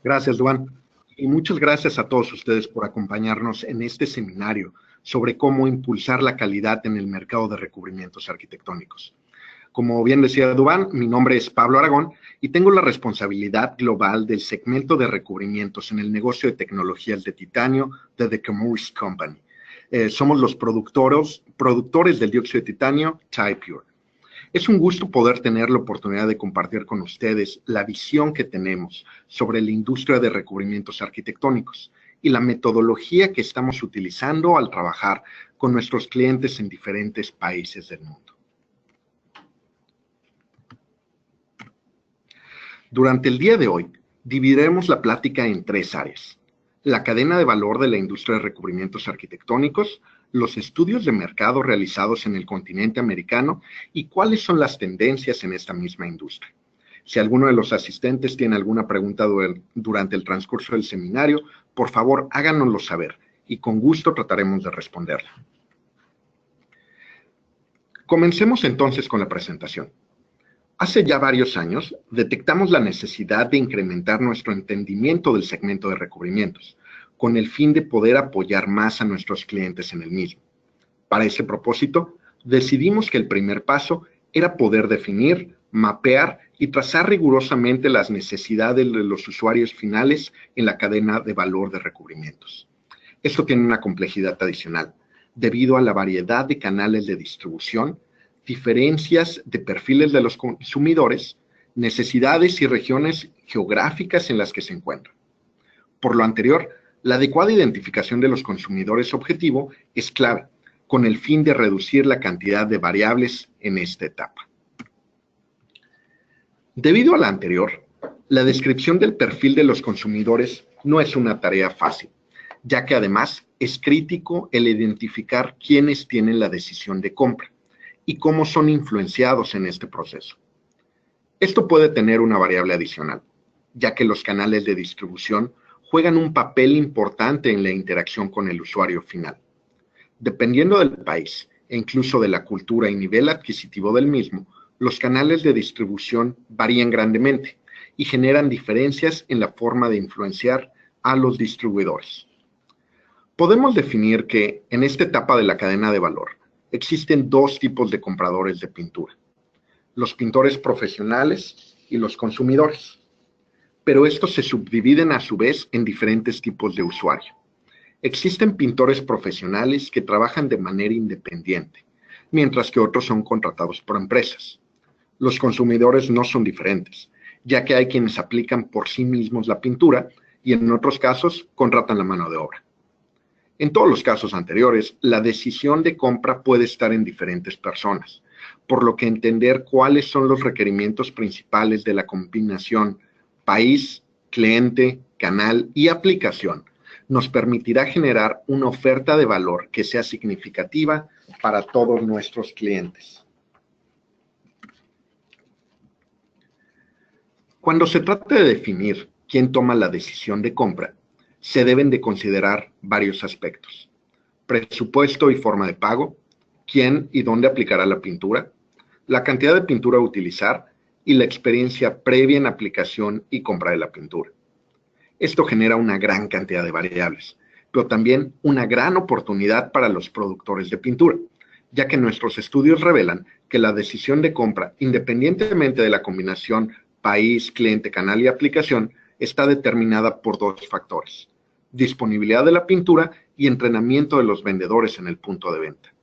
Gracias, Duan. Y muchas gracias a todos ustedes por acompañarnos en este seminario sobre cómo impulsar la calidad en el mercado de recubrimientos arquitectónicos. Como bien decía Duván, mi nombre es Pablo Aragón y tengo la responsabilidad global del segmento de recubrimientos en el negocio de tecnologías de titanio de The Chemours Company. Somos los productores del dióxido de titanio Ti-Pure. Es un gusto poder tener la oportunidad de compartir con ustedes la visión que tenemos sobre la industria de recubrimientos arquitectónicos y la metodología que estamos utilizando al trabajar con nuestros clientes en diferentes países del mundo. Durante el día de hoy, dividiremos la plática en tres áreas: la cadena de valor de la industria de recubrimientos arquitectónicos, los estudios de mercado realizados en el continente americano y cuáles son las tendencias en esta misma industria. Si alguno de los asistentes tiene alguna pregunta durante el transcurso del seminario, por favor háganoslo saber y con gusto trataremos de responderla. Comencemos entonces con la presentación. Hace ya varios años, detectamos la necesidad de incrementar nuestro entendimiento del segmento de recubrimientos, con el fin de poder apoyar más a nuestros clientes en el mismo. Para ese propósito, decidimos que el primer paso era poder definir, mapear y trazar rigurosamente las necesidades de los usuarios finales en la cadena de valor de recubrimientos. Esto tiene una complejidad adicional, debido a la variedad de canales de distribución, diferencias de perfiles de los consumidores, necesidades y regiones geográficas en las que se encuentran. Por lo anterior, la adecuada identificación de los consumidores objetivo es clave, con el fin de reducir la cantidad de variables en esta etapa. Debido a la anterior, la descripción del perfil de los consumidores no es una tarea fácil, ya que además es crítico el identificar quiénes tienen la decisión de compra y cómo son influenciados en este proceso. Esto puede tener una variable adicional, ya que los canales de distribución juegan un papel importante en la interacción con el usuario final. Dependiendo del país e incluso de la cultura y nivel adquisitivo del mismo, los canales de distribución varían grandemente y generan diferencias en la forma de influenciar a los distribuidores. Podemos definir que en esta etapa de la cadena de valor, existen dos tipos de compradores de pintura: los pintores profesionales y los consumidores. Pero estos se subdividen a su vez en diferentes tipos de usuario. Existen pintores profesionales que trabajan de manera independiente, mientras que otros son contratados por empresas. Los consumidores no son diferentes, ya que hay quienes aplican por sí mismos la pintura y en otros casos contratan la mano de obra. En todos los casos anteriores, la decisión de compra puede estar en diferentes personas, por lo que entender cuáles son los requerimientos principales de la combinación país, cliente, canal y aplicación nos permitirá generar una oferta de valor que sea significativa para todos nuestros clientes. Cuando se trata de definir quién toma la decisión de compra, se deben de considerar varios aspectos: presupuesto y forma de pago, quién y dónde aplicará la pintura, la cantidad de pintura a utilizar y la experiencia previa en aplicación y compra de la pintura. Esto genera una gran cantidad de variables, pero también una gran oportunidad para los productores de pintura, ya que nuestros estudios revelan que la decisión de compra, independientemente de la combinación país, cliente, canal y aplicación, está determinada por dos factores: disponibilidad de la pintura y entrenamiento de los vendedores en el punto de venta.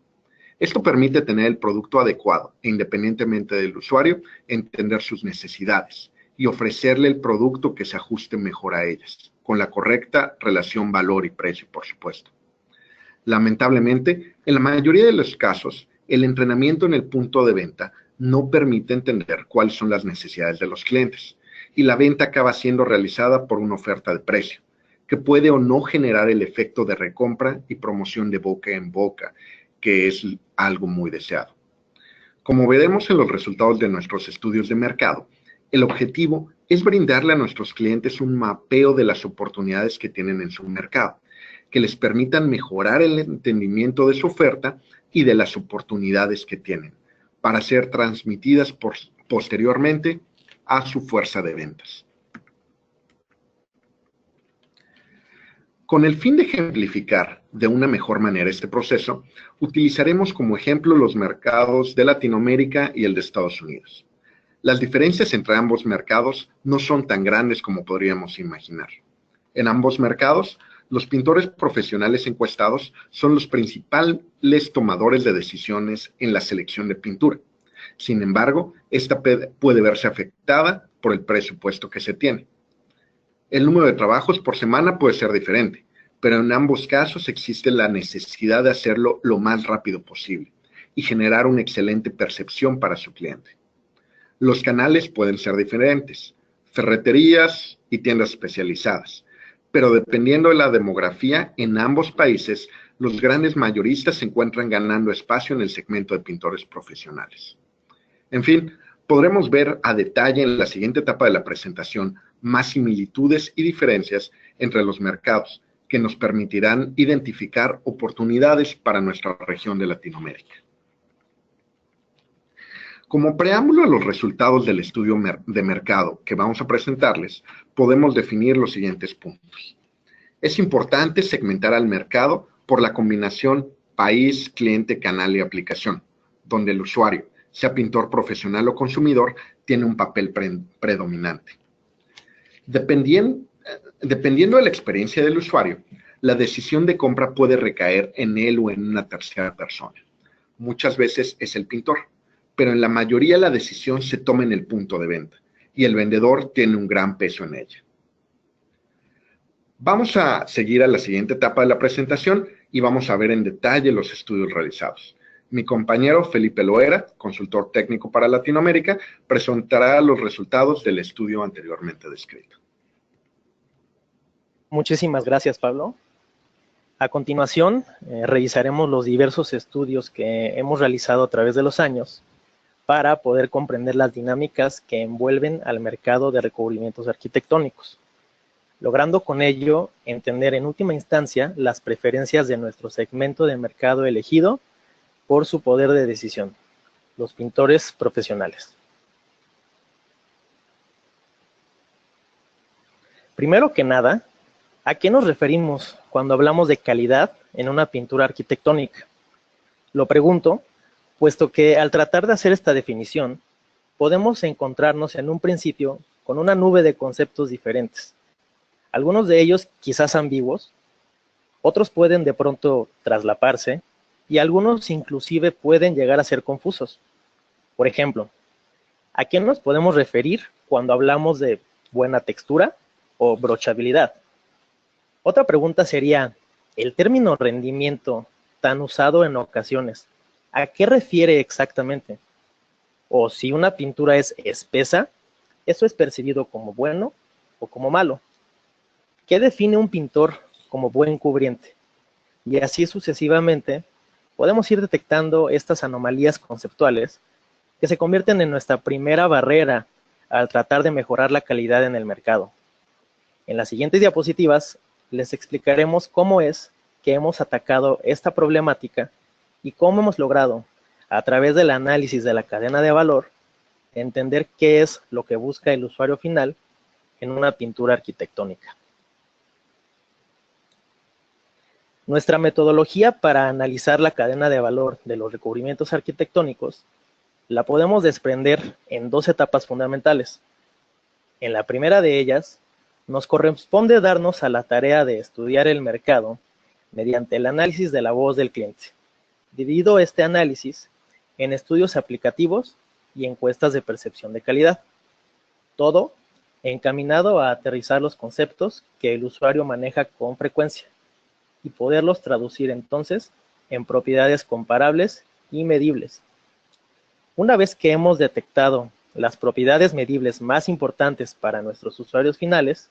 Esto permite tener el producto adecuado e, independientemente del usuario, entender sus necesidades y ofrecerle el producto que se ajuste mejor a ellas, con la correcta relación valor y precio, por supuesto. Lamentablemente, en la mayoría de los casos, el entrenamiento en el punto de venta no permite entender cuáles son las necesidades de los clientes, y la venta acaba siendo realizada por una oferta de precio, que puede o no generar el efecto de recompra y promoción de boca en boca, que es algo muy deseado. Como veremos en los resultados de nuestros estudios de mercado, el objetivo es brindarle a nuestros clientes un mapeo de las oportunidades que tienen en su mercado, que les permitan mejorar el entendimiento de su oferta y de las oportunidades que tienen, para ser transmitidas posteriormente a su fuerza de ventas. Con el fin de ejemplificar de una mejor manera este proceso, utilizaremos como ejemplo los mercados de Latinoamérica y el de Estados Unidos. Las diferencias entre ambos mercados no son tan grandes como podríamos imaginar. En ambos mercados, los pintores profesionales encuestados son los principales tomadores de decisiones en la selección de pintura. Sin embargo, esta puede verse afectada por el presupuesto que se tiene. El número de trabajos por semana puede ser diferente, pero en ambos casos existe la necesidad de hacerlo lo más rápido posible y generar una excelente percepción para su cliente. Los canales pueden ser diferentes, ferreterías y tiendas especializadas, pero dependiendo de la demografía, en ambos países, los grandes mayoristas se encuentran ganando espacio en el segmento de pintores profesionales. En fin, podremos ver a detalle en la siguiente etapa de la presentación más similitudes y diferencias entre los mercados que nos permitirán identificar oportunidades para nuestra región de Latinoamérica. Como preámbulo a los resultados del estudio de mercado que vamos a presentarles, podemos definir los siguientes puntos. Es importante segmentar al mercado por la combinación país, cliente, canal y aplicación, donde el usuario, sea pintor profesional o consumidor, tiene un papel predominante. Dependiendo de la experiencia del usuario, la decisión de compra puede recaer en él o en una tercera persona. Muchas veces es el pintor, pero en la mayoría la decisión se toma en el punto de venta y el vendedor tiene un gran peso en ella. Vamos a seguir a la siguiente etapa de la presentación y vamos a ver en detalle los estudios realizados. Mi compañero Felipe Loera, consultor técnico para Latinoamérica, presentará los resultados del estudio anteriormente descrito. Muchísimas gracias, Pablo. A continuación, revisaremos los diversos estudios que hemos realizado a través de los años para poder comprender las dinámicas que envuelven al mercado de recubrimientos arquitectónicos, logrando con ello entender en última instancia las preferencias de nuestro segmento de mercado elegido por su poder de decisión, los pintores profesionales. Primero que nada, ¿a qué nos referimos cuando hablamos de calidad en una pintura arquitectónica? Lo pregunto, puesto que al tratar de hacer esta definición, podemos encontrarnos en un principio con una nube de conceptos diferentes. Algunos de ellos quizás ambiguos, otros pueden de pronto traslaparse, y algunos inclusive pueden llegar a ser confusos. Por ejemplo, ¿a qué nos podemos referir cuando hablamos de buena textura o brochabilidad? Otra pregunta sería, ¿el término rendimiento tan usado en ocasiones, a qué refiere exactamente? O si una pintura es espesa, ¿eso es percibido como bueno o como malo? ¿Qué define un pintor como buen cubriente? Y así sucesivamente, podemos ir detectando estas anomalías conceptuales que se convierten en nuestra primera barrera al tratar de mejorar la calidad en el mercado. En las siguientes diapositivas les explicaremos cómo es que hemos atacado esta problemática y cómo hemos logrado, a través del análisis de la cadena de valor, entender qué es lo que busca el usuario final en una pintura arquitectónica. Nuestra metodología para analizar la cadena de valor de los recubrimientos arquitectónicos la podemos desprender en dos etapas fundamentales. En la primera de ellas, nos corresponde darnos a la tarea de estudiar el mercado mediante el análisis de la voz del cliente, dividido este análisis en estudios aplicativos y encuestas de percepción de calidad. Todo encaminado a aterrizar los conceptos que el usuario maneja con frecuencia y poderlos traducir entonces en propiedades comparables y medibles. Una vez que hemos detectado las propiedades medibles más importantes para nuestros usuarios finales,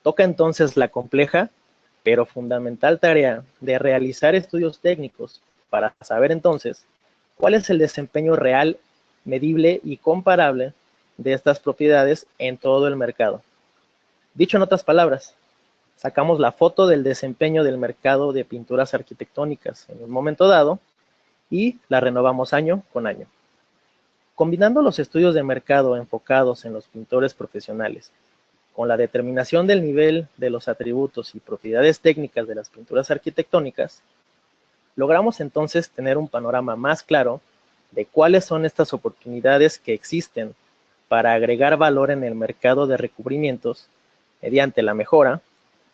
toca entonces la compleja pero fundamental tarea de realizar estudios técnicos para saber entonces cuál es el desempeño real, medible y comparable de estas propiedades en todo el mercado. Dicho en otras palabras, sacamos la foto del desempeño del mercado de pinturas arquitectónicas en un momento dado y la renovamos año con año. Combinando los estudios de mercado enfocados en los pintores profesionales con la determinación del nivel de los atributos y propiedades técnicas de las pinturas arquitectónicas, logramos entonces tener un panorama más claro de cuáles son estas oportunidades que existen para agregar valor en el mercado de recubrimientos mediante la mejora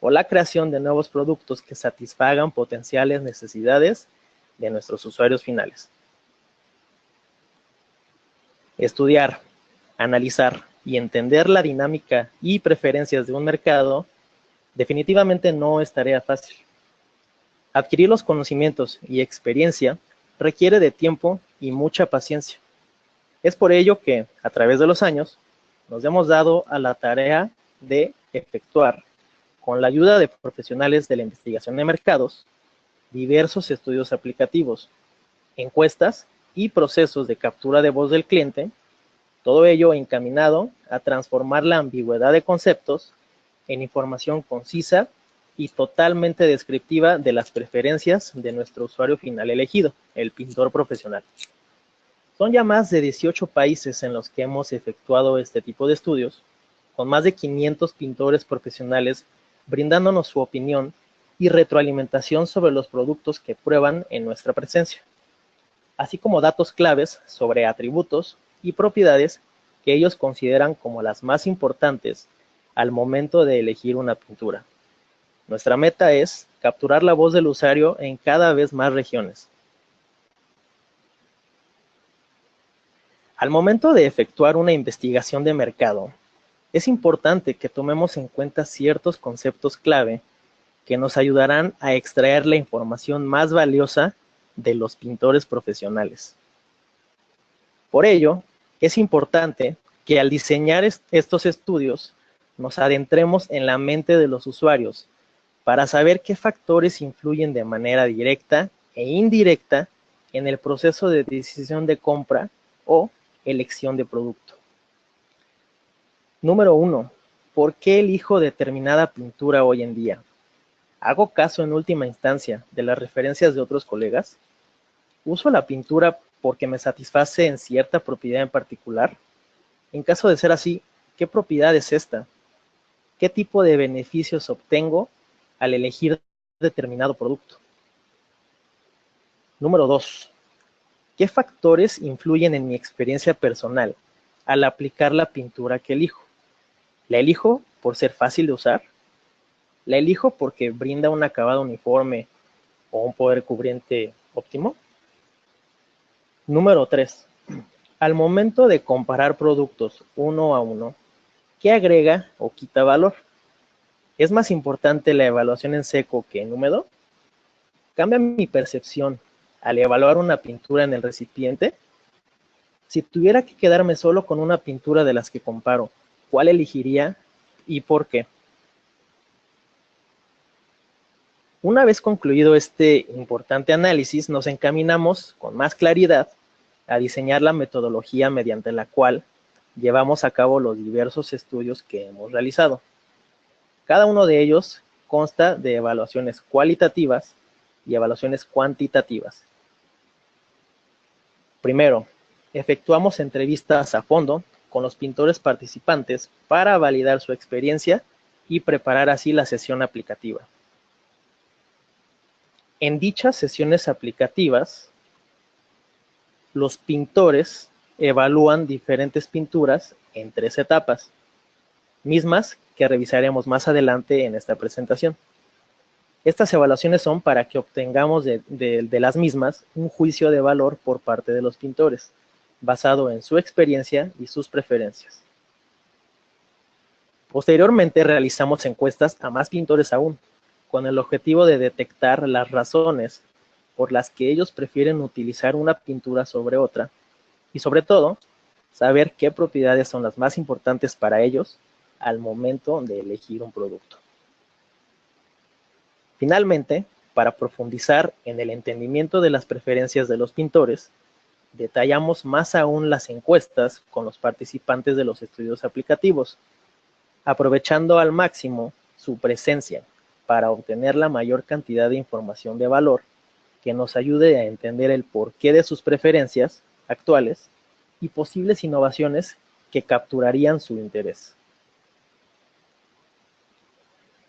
o la creación de nuevos productos que satisfagan potenciales necesidades de nuestros usuarios finales. Estudiar, analizar y entender la dinámica y preferencias de un mercado definitivamente no es tarea fácil. Adquirir los conocimientos y experiencia requiere de tiempo y mucha paciencia. Es por ello que, a través de los años, nos hemos dado a la tarea de efectuar, con la ayuda de profesionales de la investigación de mercados, diversos estudios aplicativos, encuestas y procesos de captura de voz del cliente, todo ello encaminado a transformar la ambigüedad de conceptos en información concisa y totalmente descriptiva de las preferencias de nuestro usuario final elegido, el pintor profesional. Son ya más de 18 países en los que hemos efectuado este tipo de estudios, con más de 500 pintores profesionales brindándonos su opinión y retroalimentación sobre los productos que prueban en nuestra presencia, así como datos claves sobre atributos y propiedades que ellos consideran como las más importantes al momento de elegir una pintura. Nuestra meta es capturar la voz del usuario en cada vez más regiones. Al momento de efectuar una investigación de mercado, es importante que tomemos en cuenta ciertos conceptos clave que nos ayudarán a extraer la información más valiosa de los pintores profesionales. Por ello, es importante que al diseñar estos estudios nos adentremos en la mente de los usuarios para saber qué factores influyen de manera directa e indirecta en el proceso de decisión de compra o elección de producto. Número 1. ¿Por qué elijo determinada pintura hoy en día? ¿Hago caso en última instancia de las referencias de otros colegas? ¿Uso la pintura porque me satisface en cierta propiedad en particular? En caso de ser así, ¿qué propiedad es esta? ¿Qué tipo de beneficios obtengo al elegir determinado producto? Número 2. ¿Qué factores influyen en mi experiencia personal al aplicar la pintura que elijo? ¿La elijo por ser fácil de usar? ¿La elijo porque brinda un acabado uniforme o un poder cubriente óptimo? Número 3. Al momento de comparar productos uno a uno, ¿qué agrega o quita valor? ¿Es más importante la evaluación en seco que en húmedo? ¿Cambia mi percepción al evaluar una pintura en el recipiente? Si tuviera que quedarme solo con una pintura de las que comparo, ¿cuál elegiría y por qué? Una vez concluido este importante análisis, nos encaminamos con más claridad a diseñar la metodología mediante la cual llevamos a cabo los diversos estudios que hemos realizado. Cada uno de ellos consta de evaluaciones cualitativas y evaluaciones cuantitativas. Primero, efectuamos entrevistas a fondo con los pintores participantes para validar su experiencia y preparar así la sesión aplicativa. En dichas sesiones aplicativas, los pintores evalúan diferentes pinturas en 3 etapas, mismas que revisaremos más adelante en esta presentación. Estas evaluaciones son para que obtengamos de las mismas un juicio de valor por parte de los pintores, basado en su experiencia y sus preferencias. Posteriormente realizamos encuestas a más pintores aún, con el objetivo de detectar las razones por las que ellos prefieren utilizar una pintura sobre otra y sobre todo, saber qué propiedades son las más importantes para ellos al momento de elegir un producto. Finalmente, para profundizar en el entendimiento de las preferencias de los pintores, detallamos más aún las encuestas con los participantes de los estudios aplicativos, aprovechando al máximo su presencia para obtener la mayor cantidad de información de valor que nos ayude a entender el porqué de sus preferencias actuales y posibles innovaciones que capturarían su interés.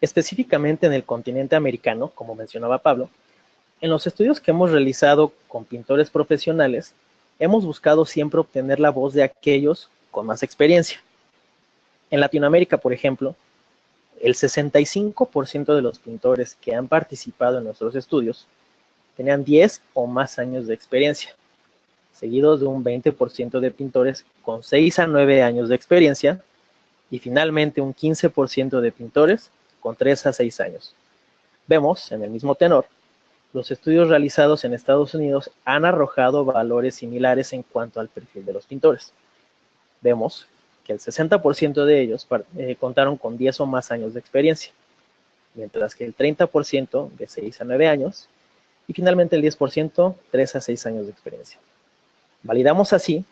Específicamente en el continente americano, como mencionaba Pablo, en los estudios que hemos realizado con pintores profesionales, hemos buscado siempre obtener la voz de aquellos con más experiencia. En Latinoamérica, por ejemplo, el 65% de los pintores que han participado en nuestros estudios tenían 10 o más años de experiencia, seguidos de un 20% de pintores con 6 a 9 años de experiencia y finalmente un 15% de pintores con 3 a 6 años. Vemos, en el mismo tenor, los estudios realizados en Estados Unidos han arrojado valores similares en cuanto al perfil de los pintores. Vemos que el 60% de ellos contaron con 10 o más años de experiencia, mientras que el 30% de 6 a 9 años y finalmente el 10% 3 a 6 años de experiencia. Validamos así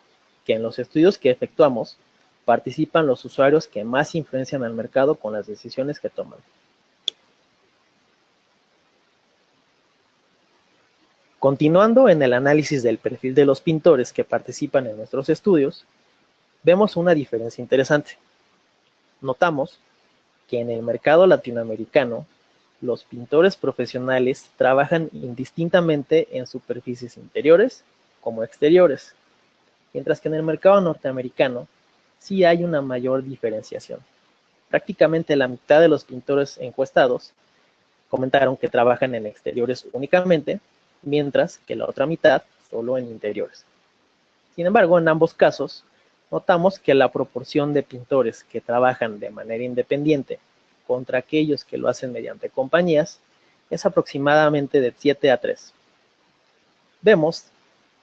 que en los estudios que efectuamos participan los usuarios que más influencian al mercado con las decisiones que toman. Continuando en el análisis del perfil de los pintores que participan en nuestros estudios, vemos una diferencia interesante. Notamos que en el mercado latinoamericano, los pintores profesionales trabajan indistintamente en superficies interiores como exteriores, mientras que en el mercado norteamericano sí hay una mayor diferenciación. Prácticamente la mitad de los pintores encuestados comentaron que trabajan en exteriores únicamente, mientras que la otra mitad solo en interiores. Sin embargo, en ambos casos, notamos que la proporción de pintores que trabajan de manera independiente contra aquellos que lo hacen mediante compañías es aproximadamente de 7 a 3. Vemos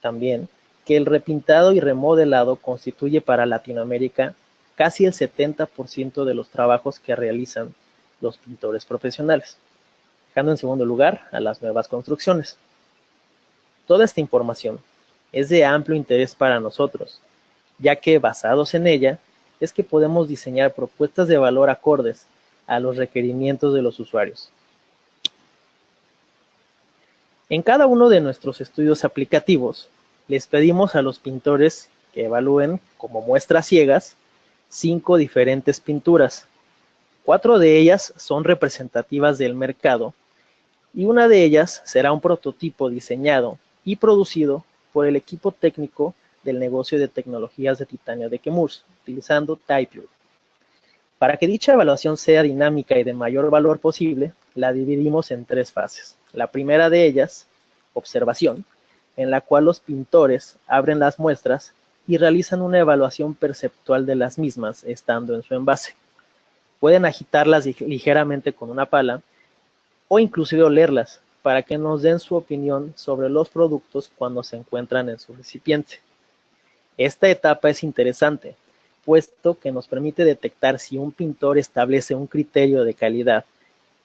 también que el repintado y remodelado constituye para Latinoamérica casi el 70% de los trabajos que realizan los pintores profesionales, dejando en segundo lugar a las nuevas construcciones. Toda esta información es de amplio interés para nosotros, ya que basados en ella es que podemos diseñar propuestas de valor acordes a los requerimientos de los usuarios. En cada uno de nuestros estudios aplicativos, les pedimos a los pintores que evalúen como muestras ciegas 5 diferentes pinturas. 4 de ellas son representativas del mercado y una de ellas será un prototipo diseñado y producido por el equipo técnico del negocio de tecnologías de titanio de Chemours, utilizando Typure. Para que dicha evaluación sea dinámica y de mayor valor posible, la dividimos en 3 fases. La primera de ellas, observación, en la cual los pintores abren las muestras y realizan una evaluación perceptual de las mismas estando en su envase. Pueden agitarlas ligeramente con una pala o inclusive olerlas para que nos den su opinión sobre los productos cuando se encuentran en su recipiente. Esta etapa es interesante, puesto que nos permite detectar si un pintor establece un criterio de calidad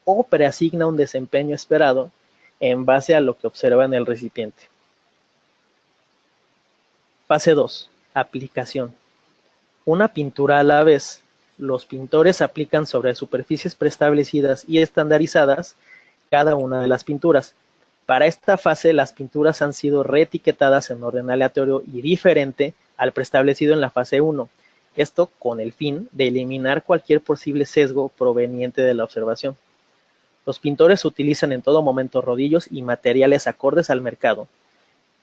o preasigna un desempeño esperado en base a lo que observa en el recipiente. Fase 2. Aplicación. Una pintura a la vez. Los pintores aplican sobre superficies preestablecidas y estandarizadas cada una de las pinturas. Para esta fase, las pinturas han sido reetiquetadas en orden aleatorio y diferente al preestablecido en la fase 1. Esto con el fin de eliminar cualquier posible sesgo proveniente de la observación. Los pintores utilizan en todo momento rodillos y materiales acordes al mercado,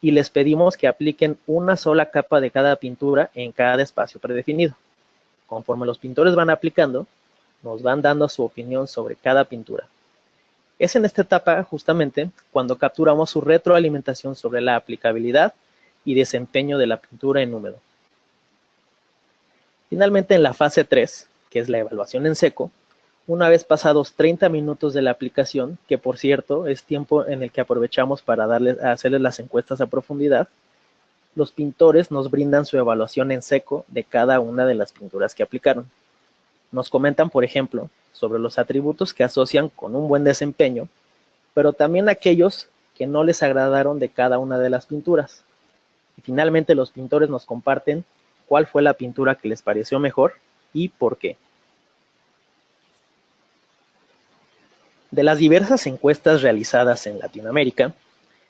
y les pedimos que apliquen una sola capa de cada pintura en cada espacio predefinido. Conforme los pintores van aplicando, nos van dando su opinión sobre cada pintura. Es en esta etapa, justamente, cuando capturamos su retroalimentación sobre la aplicabilidad y desempeño de la pintura en húmedo. Finalmente, en la fase 3, que es la evaluación en seco, una vez pasados 30 minutos de la aplicación, que por cierto es tiempo en el que aprovechamos para hacerles las encuestas a profundidad, los pintores nos brindan su evaluación en seco de cada una de las pinturas que aplicaron. Nos comentan, por ejemplo, sobre los atributos que asocian con un buen desempeño, pero también aquellos que no les agradaron de cada una de las pinturas. Y finalmente los pintores nos comparten cuál fue la pintura que les pareció mejor y por qué. De las diversas encuestas realizadas en Latinoamérica,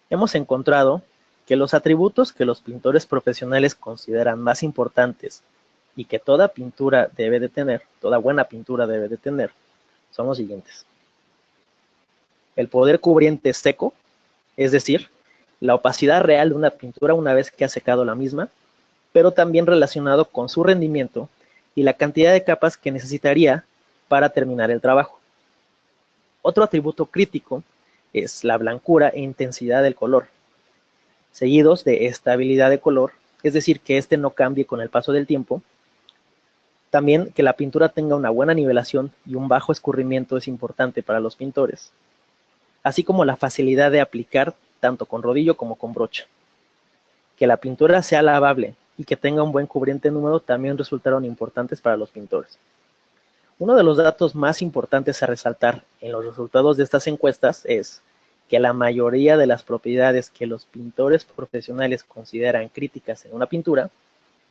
hemos encontrado que los atributos que los pintores profesionales consideran más importantes y que toda pintura debe de tener, toda buena pintura debe de tener, son los siguientes. El poder cubriente seco, es decir, la opacidad real de una pintura una vez que ha secado la misma, pero también relacionado con su rendimiento y la cantidad de capas que necesitaría para terminar el trabajo. Otro atributo crítico es la blancura e intensidad del color, seguidos de estabilidad de color, es decir, que este no cambie con el paso del tiempo. También que la pintura tenga una buena nivelación y un bajo escurrimiento es importante para los pintores, así como la facilidad de aplicar tanto con rodillo como con brocha. Que la pintura sea lavable y que tenga un buen cubriente húmedo también resultaron importantes para los pintores. Uno de los datos más importantes a resaltar en los resultados de estas encuestas es que la mayoría de las propiedades que los pintores profesionales consideran críticas en una pintura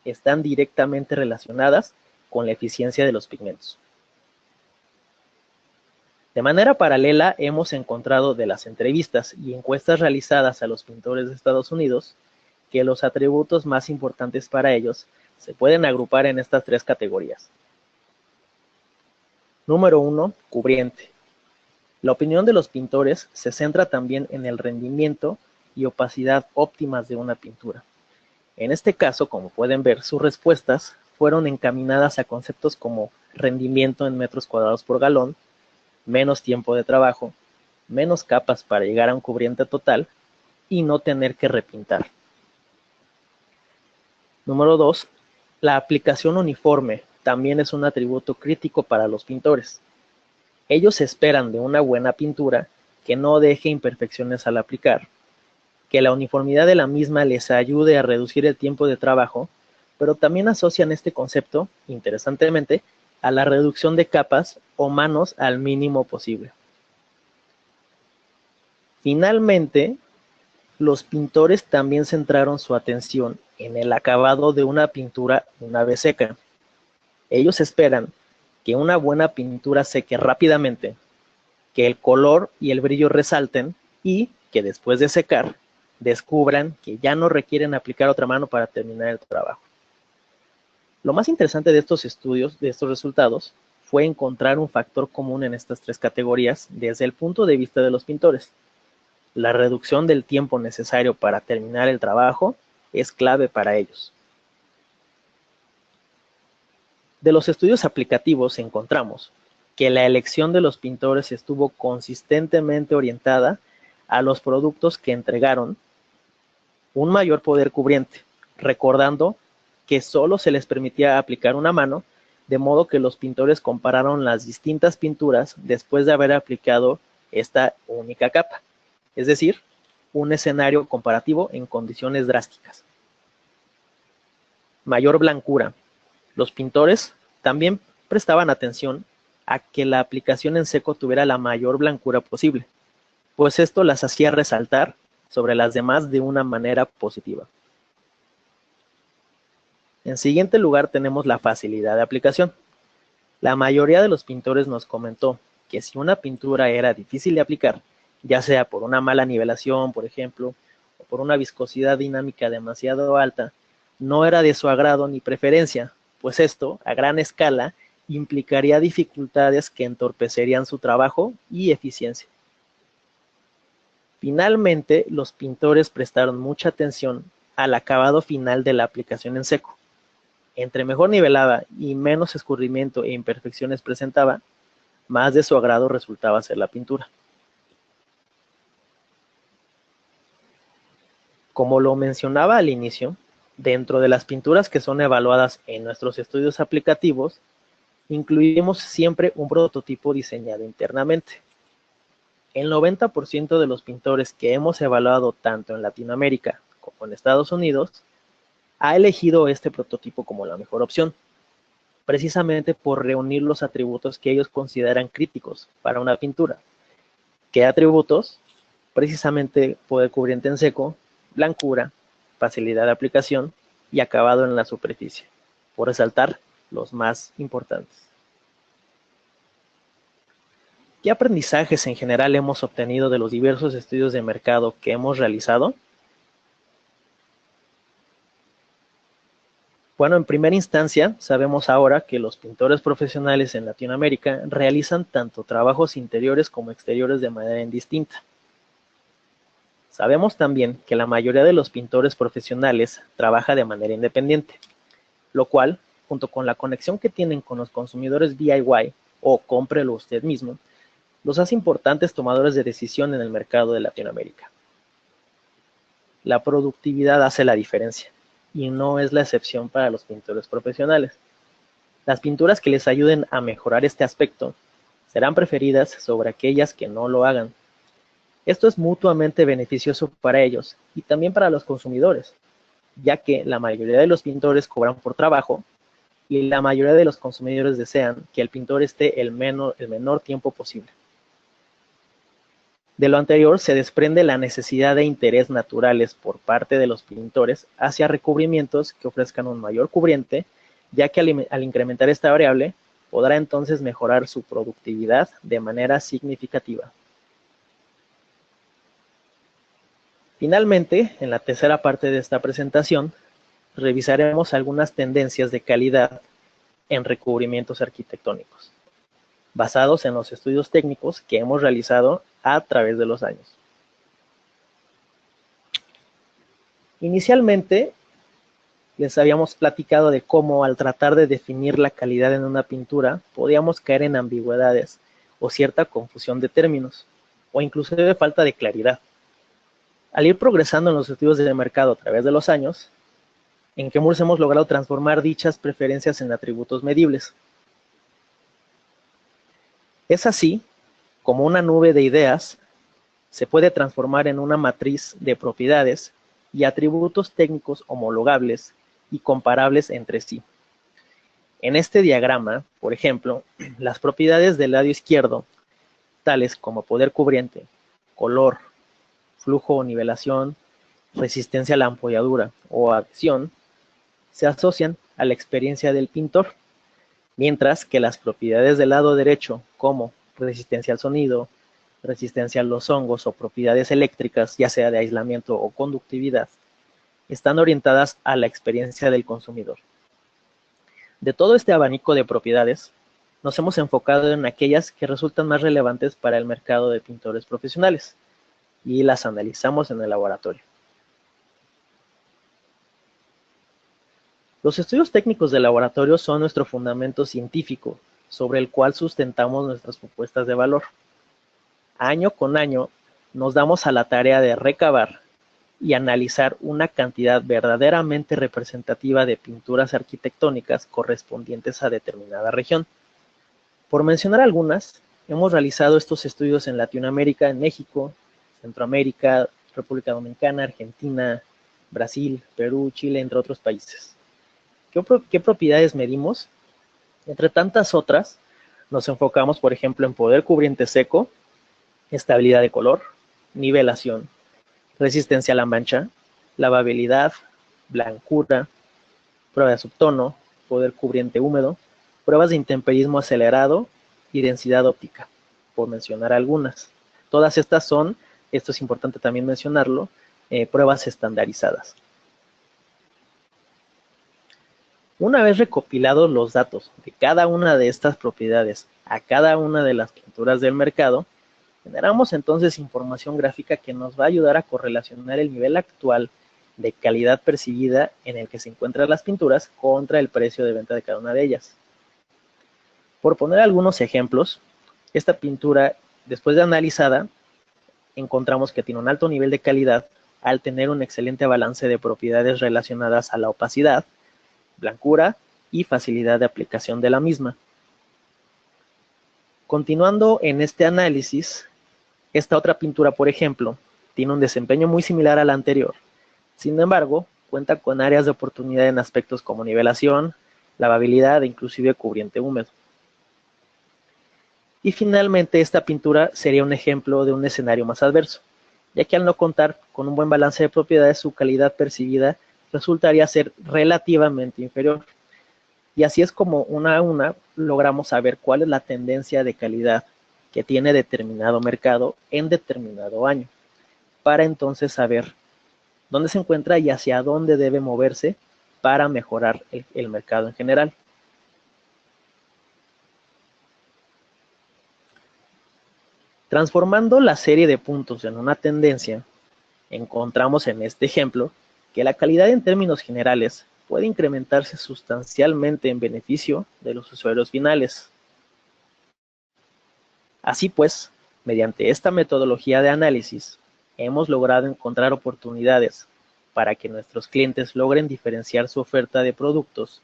están directamente relacionadas con la eficiencia de los pigmentos. De manera paralela, hemos encontrado de las entrevistas y encuestas realizadas a los pintores de Estados Unidos que los atributos más importantes para ellos se pueden agrupar en estas tres categorías. Número 1. Cubriente. La opinión de los pintores se centra también en el rendimiento y opacidad óptimas de una pintura. En este caso, como pueden ver, sus respuestas fueron encaminadas a conceptos como rendimiento en metros cuadrados por galón, menos tiempo de trabajo, menos capas para llegar a un cubriente total y no tener que repintar. Número 2. La aplicación uniforme también es un atributo crítico para los pintores. Ellos esperan de una buena pintura que no deje imperfecciones al aplicar, que la uniformidad de la misma les ayude a reducir el tiempo de trabajo, pero también asocian este concepto, interesantemente, a la reducción de capas o manos al mínimo posible. Finalmente, los pintores también centraron su atención en el acabado de una pintura una vez seca. Ellos esperan que una buena pintura seque rápidamente, que el color y el brillo resalten y que después de secar descubran que ya no requieren aplicar otra mano para terminar el trabajo. Lo más interesante de estos estudios, de estos resultados, fue encontrar un factor común en estas tres categorías desde el punto de vista de los pintores. La reducción del tiempo necesario para terminar el trabajo es clave para ellos. De los estudios aplicativos encontramos que la elección de los pintores estuvo consistentemente orientada a los productos que entregaron un mayor poder cubriente, recordando que solo se les permitía aplicar una mano, de modo que los pintores compararon las distintas pinturas después de haber aplicado esta única capa, es decir, un escenario comparativo en condiciones drásticas. Mayor blancura. Los pintores también prestaban atención a que la aplicación en seco tuviera la mayor blancura posible, pues esto las hacía resaltar sobre las demás de una manera positiva. En siguiente lugar tenemos la facilidad de aplicación. La mayoría de los pintores nos comentó que si una pintura era difícil de aplicar, ya sea por una mala nivelación, por ejemplo, o por una viscosidad dinámica demasiado alta, no era de su agrado ni preferencia, pues esto, a gran escala, implicaría dificultades que entorpecerían su trabajo y eficiencia. Finalmente, los pintores prestaron mucha atención al acabado final de la aplicación en seco. Entre mejor nivelaba y menos escurrimiento e imperfecciones presentaba, más de su agrado resultaba ser la pintura. Como lo mencionaba al inicio, dentro de las pinturas que son evaluadas en nuestros estudios aplicativos, incluimos siempre un prototipo diseñado internamente. El 90% de los pintores que hemos evaluado tanto en Latinoamérica como en Estados Unidos ha elegido este prototipo como la mejor opción, precisamente por reunir los atributos que ellos consideran críticos para una pintura. ¿Qué atributos? Precisamente poder cubriente en seco, blancura, facilidad de aplicación y acabado en la superficie, por resaltar los más importantes. ¿Qué aprendizajes en general hemos obtenido de los diversos estudios de mercado que hemos realizado? Bueno, en primera instancia, sabemos ahora que los pintores profesionales en Latinoamérica realizan tanto trabajos interiores como exteriores de manera indistinta. Sabemos también que la mayoría de los pintores profesionales trabaja de manera independiente, lo cual, junto con la conexión que tienen con los consumidores DIY o cómprelo usted mismo, los hace importantes tomadores de decisión en el mercado de Latinoamérica. La productividad hace la diferencia, y no es la excepción para los pintores profesionales. Las pinturas que les ayuden a mejorar este aspecto serán preferidas sobre aquellas que no lo hagan. Esto es mutuamente beneficioso para ellos y también para los consumidores, ya que la mayoría de los pintores cobran por trabajo y la mayoría de los consumidores desean que el pintor esté el menor tiempo posible. De lo anterior se desprende la necesidad de interés naturales por parte de los pintores hacia recubrimientos que ofrezcan un mayor cubriente, ya que al incrementar esta variable, podrá entonces mejorar su productividad de manera significativa. Finalmente, en la tercera parte de esta presentación, revisaremos algunas tendencias de calidad en recubrimientos arquitectónicos, basados en los estudios técnicos que hemos realizado a través de los años. Inicialmente, les habíamos platicado de cómo al tratar de definir la calidad en una pintura, podíamos caer en ambigüedades o cierta confusión de términos, o inclusive falta de claridad. Al ir progresando en los estudios de mercado a través de los años, en Chemours hemos logrado transformar dichas preferencias en atributos medibles. Es así como una nube de ideas se puede transformar en una matriz de propiedades y atributos técnicos homologables y comparables entre sí. En este diagrama, por ejemplo, las propiedades del lado izquierdo, tales como poder cubriente, color, flujo o nivelación, resistencia a la ampolladura o adhesión, se asocian a la experiencia del pintor, mientras que las propiedades del lado derecho, como resistencia al sonido, resistencia a los hongos o propiedades eléctricas, ya sea de aislamiento o conductividad, están orientadas a la experiencia del consumidor. De todo este abanico de propiedades, nos hemos enfocado en aquellas que resultan más relevantes para el mercado de pintores profesionales y las analizamos en el laboratorio. Los estudios técnicos de laboratorio son nuestro fundamento científico sobre el cual sustentamos nuestras propuestas de valor. Año con año nos damos a la tarea de recabar y analizar una cantidad verdaderamente representativa de pinturas arquitectónicas correspondientes a determinada región. Por mencionar algunas, hemos realizado estos estudios en Latinoamérica, en México, Centroamérica, República Dominicana, Argentina, Brasil, Perú, Chile, entre otros países. ¿Qué propiedades medimos? Entre tantas otras, nos enfocamos, por ejemplo, en poder cubriente seco, estabilidad de color, nivelación, resistencia a la mancha, lavabilidad, blancura, prueba de subtono, poder cubriente húmedo, pruebas de intemperismo acelerado y densidad óptica, por mencionar algunas. Todas estas son, esto es importante también mencionarlo, pruebas estandarizadas. Una vez recopilados los datos de cada una de estas propiedades a cada una de las pinturas del mercado, generamos entonces información gráfica que nos va a ayudar a correlacionar el nivel actual de calidad percibida en el que se encuentran las pinturas contra el precio de venta de cada una de ellas. Por poner algunos ejemplos, esta pintura, después de analizada, encontramos que tiene un alto nivel de calidad al tener un excelente balance de propiedades relacionadas a la opacidad, blancura y facilidad de aplicación de la misma. Continuando en este análisis, esta otra pintura, por ejemplo, tiene un desempeño muy similar a la anterior. Sin embargo, cuenta con áreas de oportunidad en aspectos como nivelación, lavabilidad e inclusive cubriente húmedo. Y finalmente, esta pintura sería un ejemplo de un escenario más adverso, ya que al no contar con un buen balance de propiedades, su calidad percibida resultaría ser relativamente inferior. Y así es como una a una logramos saber cuál es la tendencia de calidad que tiene determinado mercado en determinado año, para entonces saber dónde se encuentra y hacia dónde debe moverse para mejorar el mercado en general. Transformando la serie de puntos en una tendencia, encontramos en este ejemplo que la calidad en términos generales puede incrementarse sustancialmente en beneficio de los usuarios finales. Así pues, mediante esta metodología de análisis, hemos logrado encontrar oportunidades para que nuestros clientes logren diferenciar su oferta de productos,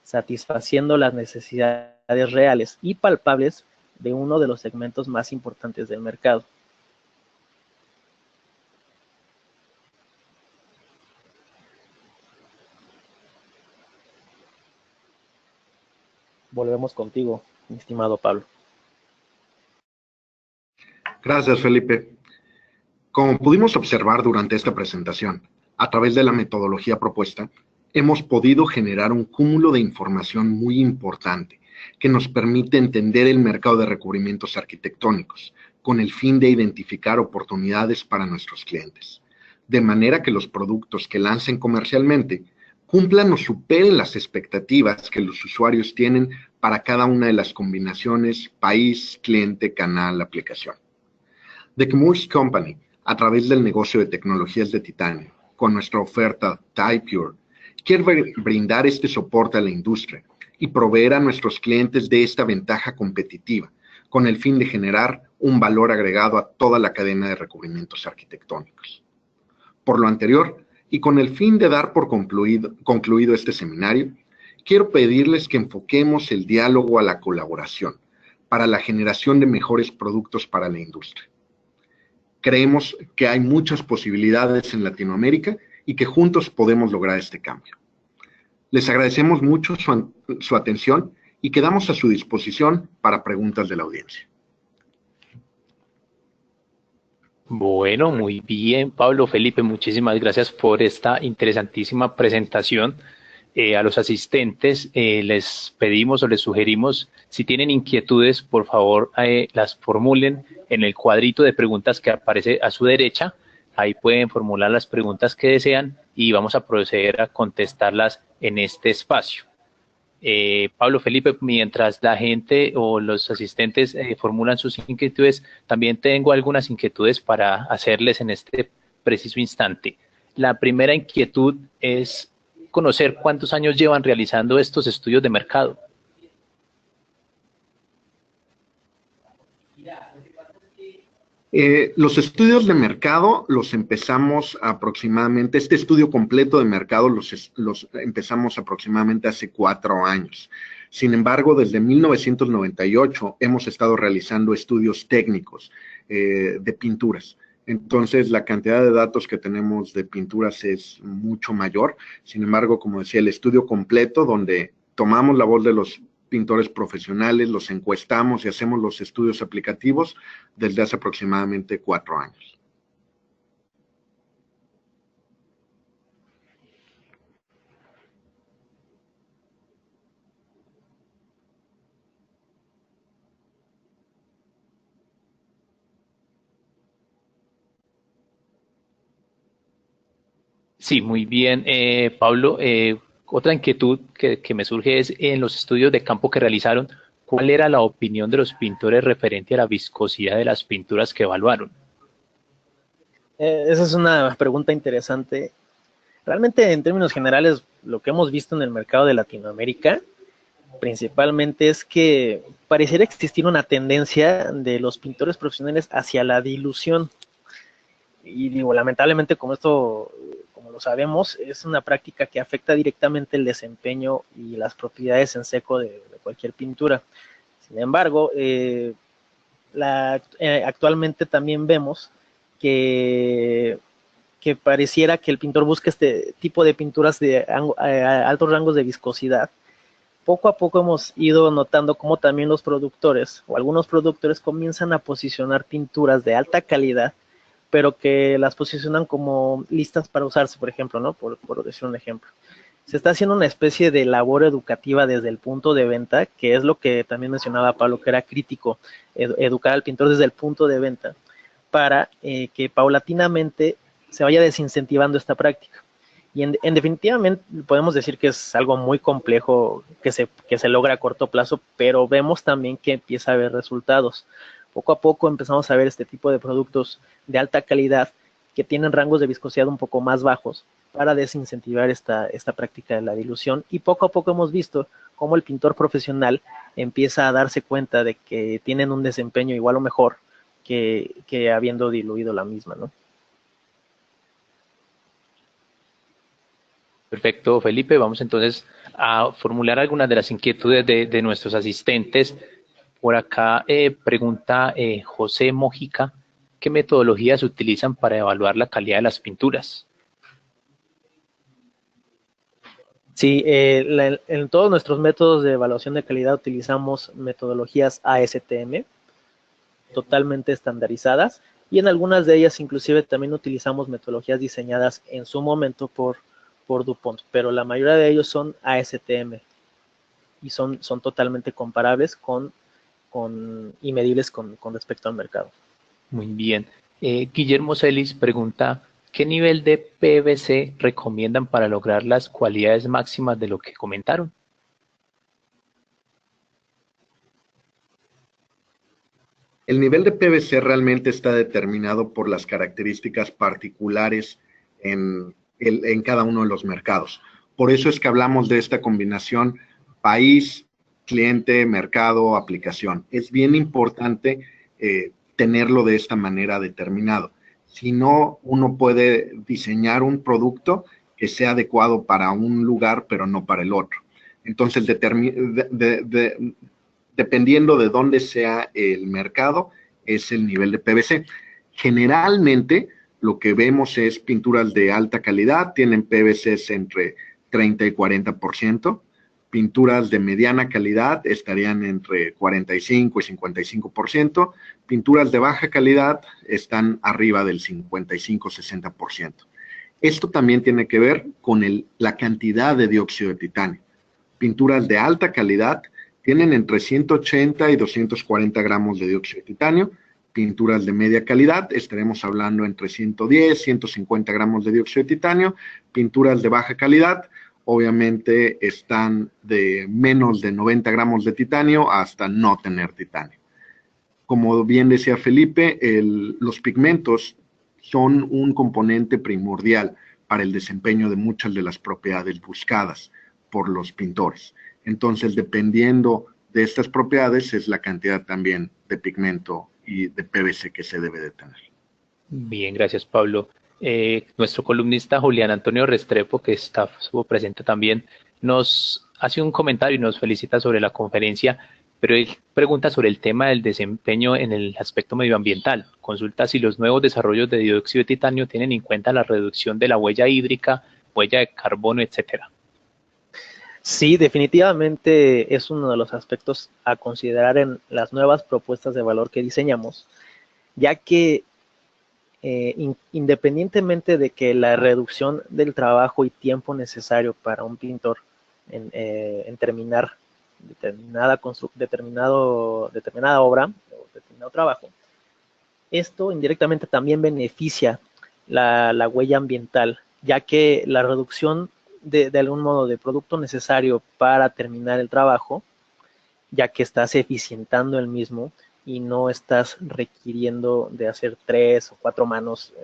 satisfaciendo las necesidades reales y palpables de uno de los segmentos más importantes del mercado. Volvemos contigo, mi estimado Pablo. Gracias, Felipe. Como pudimos observar durante esta presentación, a través de la metodología propuesta, hemos podido generar un cúmulo de información muy importante que nos permite entender el mercado de recubrimientos arquitectónicos, con el fin de identificar oportunidades para nuestros clientes, de manera que los productos que lancen comercialmente cumplan o superen las expectativas que los usuarios tienen para cada una de las combinaciones país, cliente, canal, aplicación. The Chemours Company, a través del negocio de tecnologías de titanio, con nuestra oferta Ti-Pure, quiere brindar este soporte a la industria y proveer a nuestros clientes de esta ventaja competitiva, con el fin de generar un valor agregado a toda la cadena de recubrimientos arquitectónicos. Por lo anterior, y con el fin de dar por concluido este seminario, quiero pedirles que enfoquemos el diálogo a la colaboración para la generación de mejores productos para la industria. Creemos que hay muchas posibilidades en Latinoamérica y que juntos podemos lograr este cambio. Les agradecemos mucho su atención y quedamos a su disposición para preguntas de la audiencia. Bueno, muy bien, Pablo, Felipe, muchísimas gracias por esta interesantísima presentación. A los asistentes les pedimos o les sugerimos, si tienen inquietudes, por favor, las formulen en el cuadrito de preguntas que aparece a su derecha. Ahí pueden formular las preguntas que desean y vamos a proceder a contestarlas en este espacio. Pablo, Felipe, mientras la gente o los asistentes formulan sus inquietudes, también tengo algunas inquietudes para hacerles en este preciso instante. La primera inquietud es conocer cuántos años llevan realizando estos estudios de mercado. Los estudios de mercado los empezamos aproximadamente, este estudio completo de mercado los empezamos aproximadamente hace 4 años. Sin embargo, desde 1998 hemos estado realizando estudios técnicos de pinturas. Entonces, la cantidad de datos que tenemos de pinturas es mucho mayor. Sin embargo, como decía, el estudio completo, donde tomamos la voz de los pintores profesionales, los encuestamos y hacemos los estudios aplicativos desde hace aproximadamente 4 años. Sí, muy bien, Pablo. Otra inquietud que me surge es, en los estudios de campo que realizaron, ¿cuál era la opinión de los pintores referente a la viscosidad de las pinturas que evaluaron? Esa es una pregunta interesante. Realmente, en términos generales, lo que hemos visto en el mercado de Latinoamérica, principalmente es que pareciera existir una tendencia de los pintores profesionales hacia la dilución. Y digo, lamentablemente, como lo sabemos, es una práctica que afecta directamente el desempeño y las propiedades en seco de cualquier pintura. Sin embargo, actualmente también vemos que pareciera que el pintor busca este tipo de pinturas de altos rangos de viscosidad. Poco a poco hemos ido notando cómo también los productores o algunos productores comienzan a posicionar pinturas de alta calidad, pero que las posicionan como listas para usarse, por ejemplo, ¿no? Por decir un ejemplo. Se está haciendo una especie de labor educativa desde el punto de venta, que es lo que también mencionaba Pablo, que era crítico, educar al pintor desde el punto de venta, para que paulatinamente se vaya desincentivando esta práctica. Y en definitivamente podemos decir que es algo muy complejo que se logra a corto plazo, pero vemos también que empieza a haber resultados. Poco a poco empezamos a ver este tipo de productos de alta calidad que tienen rangos de viscosidad un poco más bajos para desincentivar esta práctica de la dilución, y poco a poco hemos visto cómo el pintor profesional empieza a darse cuenta de que tienen un desempeño igual o mejor que habiendo diluido la misma, ¿no? Perfecto, Felipe. Vamos entonces a formular algunas de las inquietudes de nuestros asistentes. Por acá pregunta José Mojica, ¿qué metodologías utilizan para evaluar la calidad de las pinturas? Sí, en todos nuestros métodos de evaluación de calidad utilizamos metodologías ASTM, totalmente estandarizadas, y en algunas de ellas inclusive también utilizamos metodologías diseñadas en su momento por DuPont, pero la mayoría de ellos son ASTM y son totalmente comparables y medibles con respecto al mercado. Muy bien. Guillermo Celis pregunta, ¿qué nivel de PVC recomiendan para lograr las cualidades máximas de lo que comentaron? El nivel de PVC realmente está determinado por las características particulares en cada uno de los mercados. Por eso es que hablamos de esta combinación país, cliente, mercado, aplicación. Es bien importante tenerlo de esta manera determinado. Si no, uno puede diseñar un producto que sea adecuado para un lugar, pero no para el otro. Entonces, dependiendo de dónde sea el mercado, es el nivel de PVC. Generalmente, lo que vemos es pinturas de alta calidad, tienen PVCs entre 30 y 40%. Pinturas de mediana calidad estarían entre 45 y 55%. Pinturas de baja calidad están arriba del 55-60%. Esto también tiene que ver con la cantidad de dióxido de titanio. Pinturas de alta calidad tienen entre 180 y 240 gramos de dióxido de titanio. Pinturas de media calidad, estaremos hablando entre 110, 150 gramos de dióxido de titanio. Pinturas de baja calidad, obviamente están de menos de 90 gramos de titanio hasta no tener titanio. Como bien decía Felipe, los pigmentos son un componente primordial para el desempeño de muchas de las propiedades buscadas por los pintores. Entonces, dependiendo de estas propiedades, es la cantidad también de pigmento y de PVC que se debe de tener. Bien, gracias, Pablo. Nuestro columnista Julián Antonio Restrepo, que estuvo presente también, nos hace un comentario y nos felicita sobre la conferencia, pero él pregunta sobre el tema del desempeño en el aspecto medioambiental. Consulta si los nuevos desarrollos de dióxido de titanio tienen en cuenta la reducción de la huella hídrica, huella de carbono, etcétera. Sí, definitivamente es uno de los aspectos a considerar en las nuevas propuestas de valor que diseñamos, ya que independientemente de que la reducción del trabajo y tiempo necesario para un pintor en terminar determinada obra o determinado trabajo, esto indirectamente también beneficia la huella ambiental, ya que la reducción de algún modo de producto necesario para terminar el trabajo, ya que estás eficientando el mismo y no estás requiriendo de hacer 3 o 4 manos.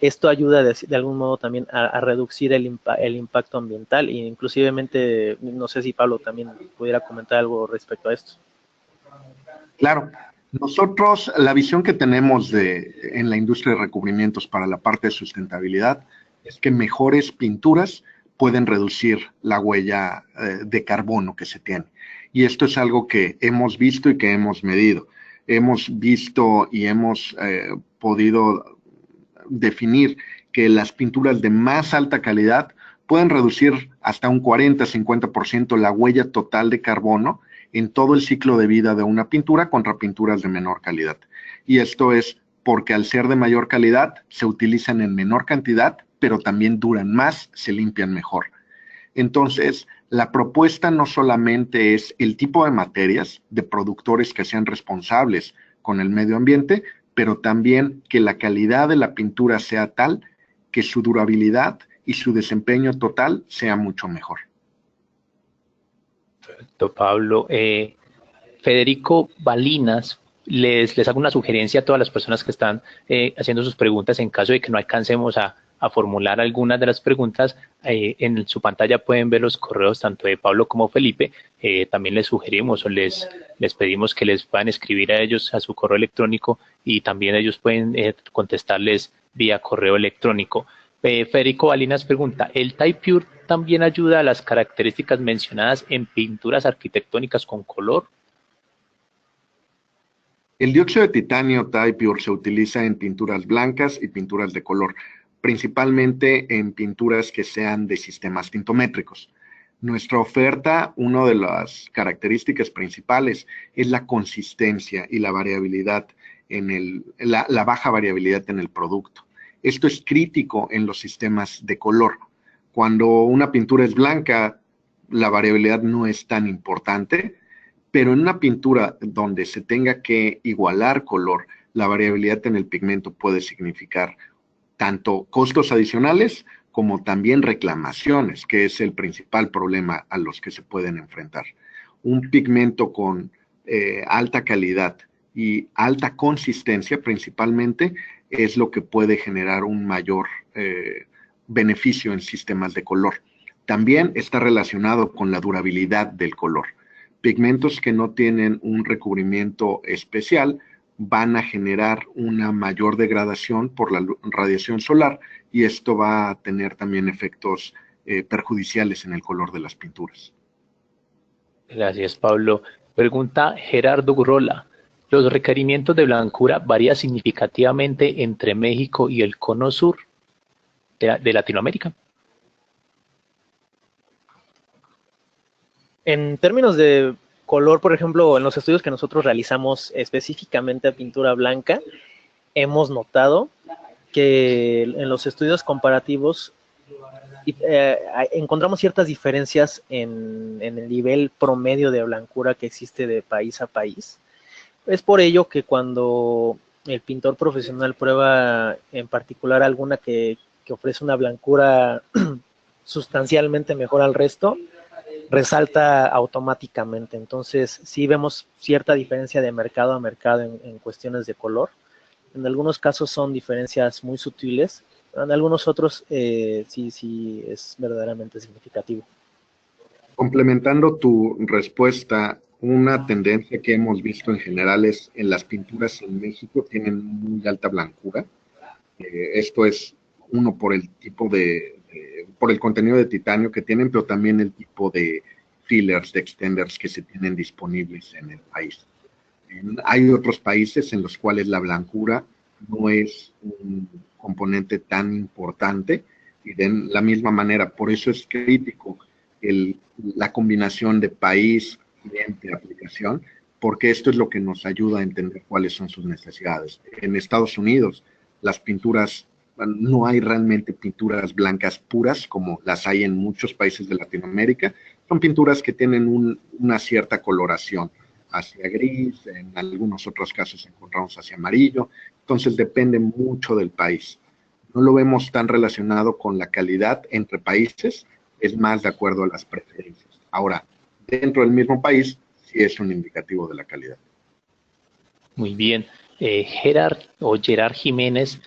Esto ayuda de algún modo también a reducir el impacto ambiental, e inclusivemente, no sé si Pablo también pudiera comentar algo respecto a esto. Claro, nosotros la visión que tenemos en la industria de recubrimientos para la parte de sustentabilidad es que mejores pinturas pueden reducir la huella de carbono que se tiene. Y esto es algo que hemos visto y que hemos medido. Hemos visto y hemos podido definir que las pinturas de más alta calidad pueden reducir hasta un 40-50% la huella total de carbono en todo el ciclo de vida de una pintura contra pinturas de menor calidad. Y esto es porque al ser de mayor calidad se utilizan en menor cantidad, pero también duran más, se limpian mejor. Entonces, la propuesta no solamente es el tipo de materias, de productores que sean responsables con el medio ambiente, pero también que la calidad de la pintura sea tal que su durabilidad y su desempeño total sea mucho mejor. Perfecto, Pablo. Federico Balinas, les hago una sugerencia a todas las personas que están haciendo sus preguntas en caso de que no alcancemos a formular algunas de las preguntas. En su pantalla pueden ver los correos tanto de Pablo como Felipe. También les sugerimos o les pedimos que les puedan escribir a ellos a su correo electrónico y también ellos pueden contestarles vía correo electrónico. Federico Balinas pregunta, ¿el Type Pure también ayuda a las características mencionadas en pinturas arquitectónicas con color? El dióxido de titanio Type Pure se utiliza en pinturas blancas y pinturas de color, principalmente en pinturas que sean de sistemas tintométricos. Nuestra oferta, una de las características principales es la consistencia y la variabilidad la baja variabilidad en el producto. Esto es crítico en los sistemas de color. Cuando una pintura es blanca, la variabilidad no es tan importante, pero en una pintura donde se tenga que igualar color, la variabilidad en el pigmento puede significar tanto costos adicionales como también reclamaciones, que es el principal problema a los que se pueden enfrentar. Un pigmento con alta calidad y alta consistencia principalmente es lo que puede generar un mayor beneficio en sistemas de color. También está relacionado con la durabilidad del color. Pigmentos que no tienen un recubrimiento especial van a generar una mayor degradación por la radiación solar y esto va a tener también efectos perjudiciales en el color de las pinturas. Gracias, Pablo. Pregunta Gerardo Gurrola. ¿Los requerimientos de blancura varían significativamente entre México y el cono sur de Latinoamérica? En términos de color, por ejemplo, en los estudios que nosotros realizamos específicamente a pintura blanca, hemos notado que en los estudios comparativos encontramos ciertas diferencias en el nivel promedio de blancura que existe de país a país. Es por ello que cuando el pintor profesional prueba en particular alguna que ofrece una blancura sustancialmente mejor al resto, resalta automáticamente. Entonces, sí vemos cierta diferencia de mercado a mercado en cuestiones de color. En algunos casos son diferencias muy sutiles, pero en algunos otros sí es verdaderamente significativo. Complementando tu respuesta, una tendencia que hemos visto en general es en las pinturas en México tienen muy alta blancura. Esto es uno por el tipo por el contenido de titanio que tienen, pero también el tipo de fillers, de extenders que se tienen disponibles en el país. Hay otros países en los cuales la blancura no es un componente tan importante y de la misma manera, por eso es crítico la combinación de país, cliente, aplicación, porque esto es lo que nos ayuda a entender cuáles son sus necesidades. En Estados Unidos, las pinturas, no hay realmente pinturas blancas puras como las hay en muchos países de Latinoamérica, son pinturas que tienen una cierta coloración hacia gris, en algunos otros casos encontramos hacia amarillo, entonces depende mucho del país. No lo vemos tan relacionado con la calidad entre países, es más de acuerdo a las preferencias. Ahora, dentro del mismo país, sí es un indicativo de la calidad. Muy bien. Gerard Jiménez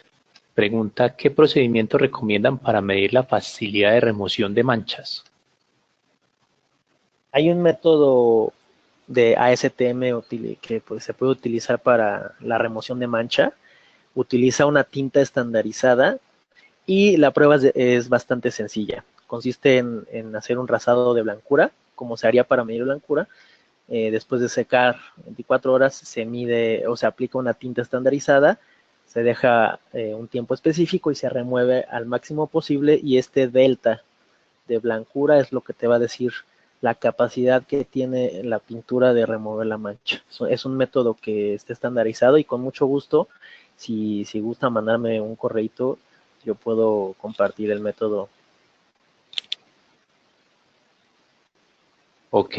pregunta, ¿qué procedimiento recomiendan para medir la facilidad de remoción de manchas? Hay un método de ASTM que pues, se puede utilizar para la remoción de mancha. Utiliza una tinta estandarizada y la prueba es bastante sencilla. Consiste en hacer un rasado de blancura, como se haría para medir blancura. Después de secar 24 horas, se mide o se aplica una tinta estandarizada, se deja un tiempo específico y se remueve al máximo posible, y este delta de blancura es lo que te va a decir la capacidad que tiene la pintura de remover la mancha. Es un método que está estandarizado y con mucho gusto, si gusta mandarme un correíto, yo puedo compartir el método. Ok.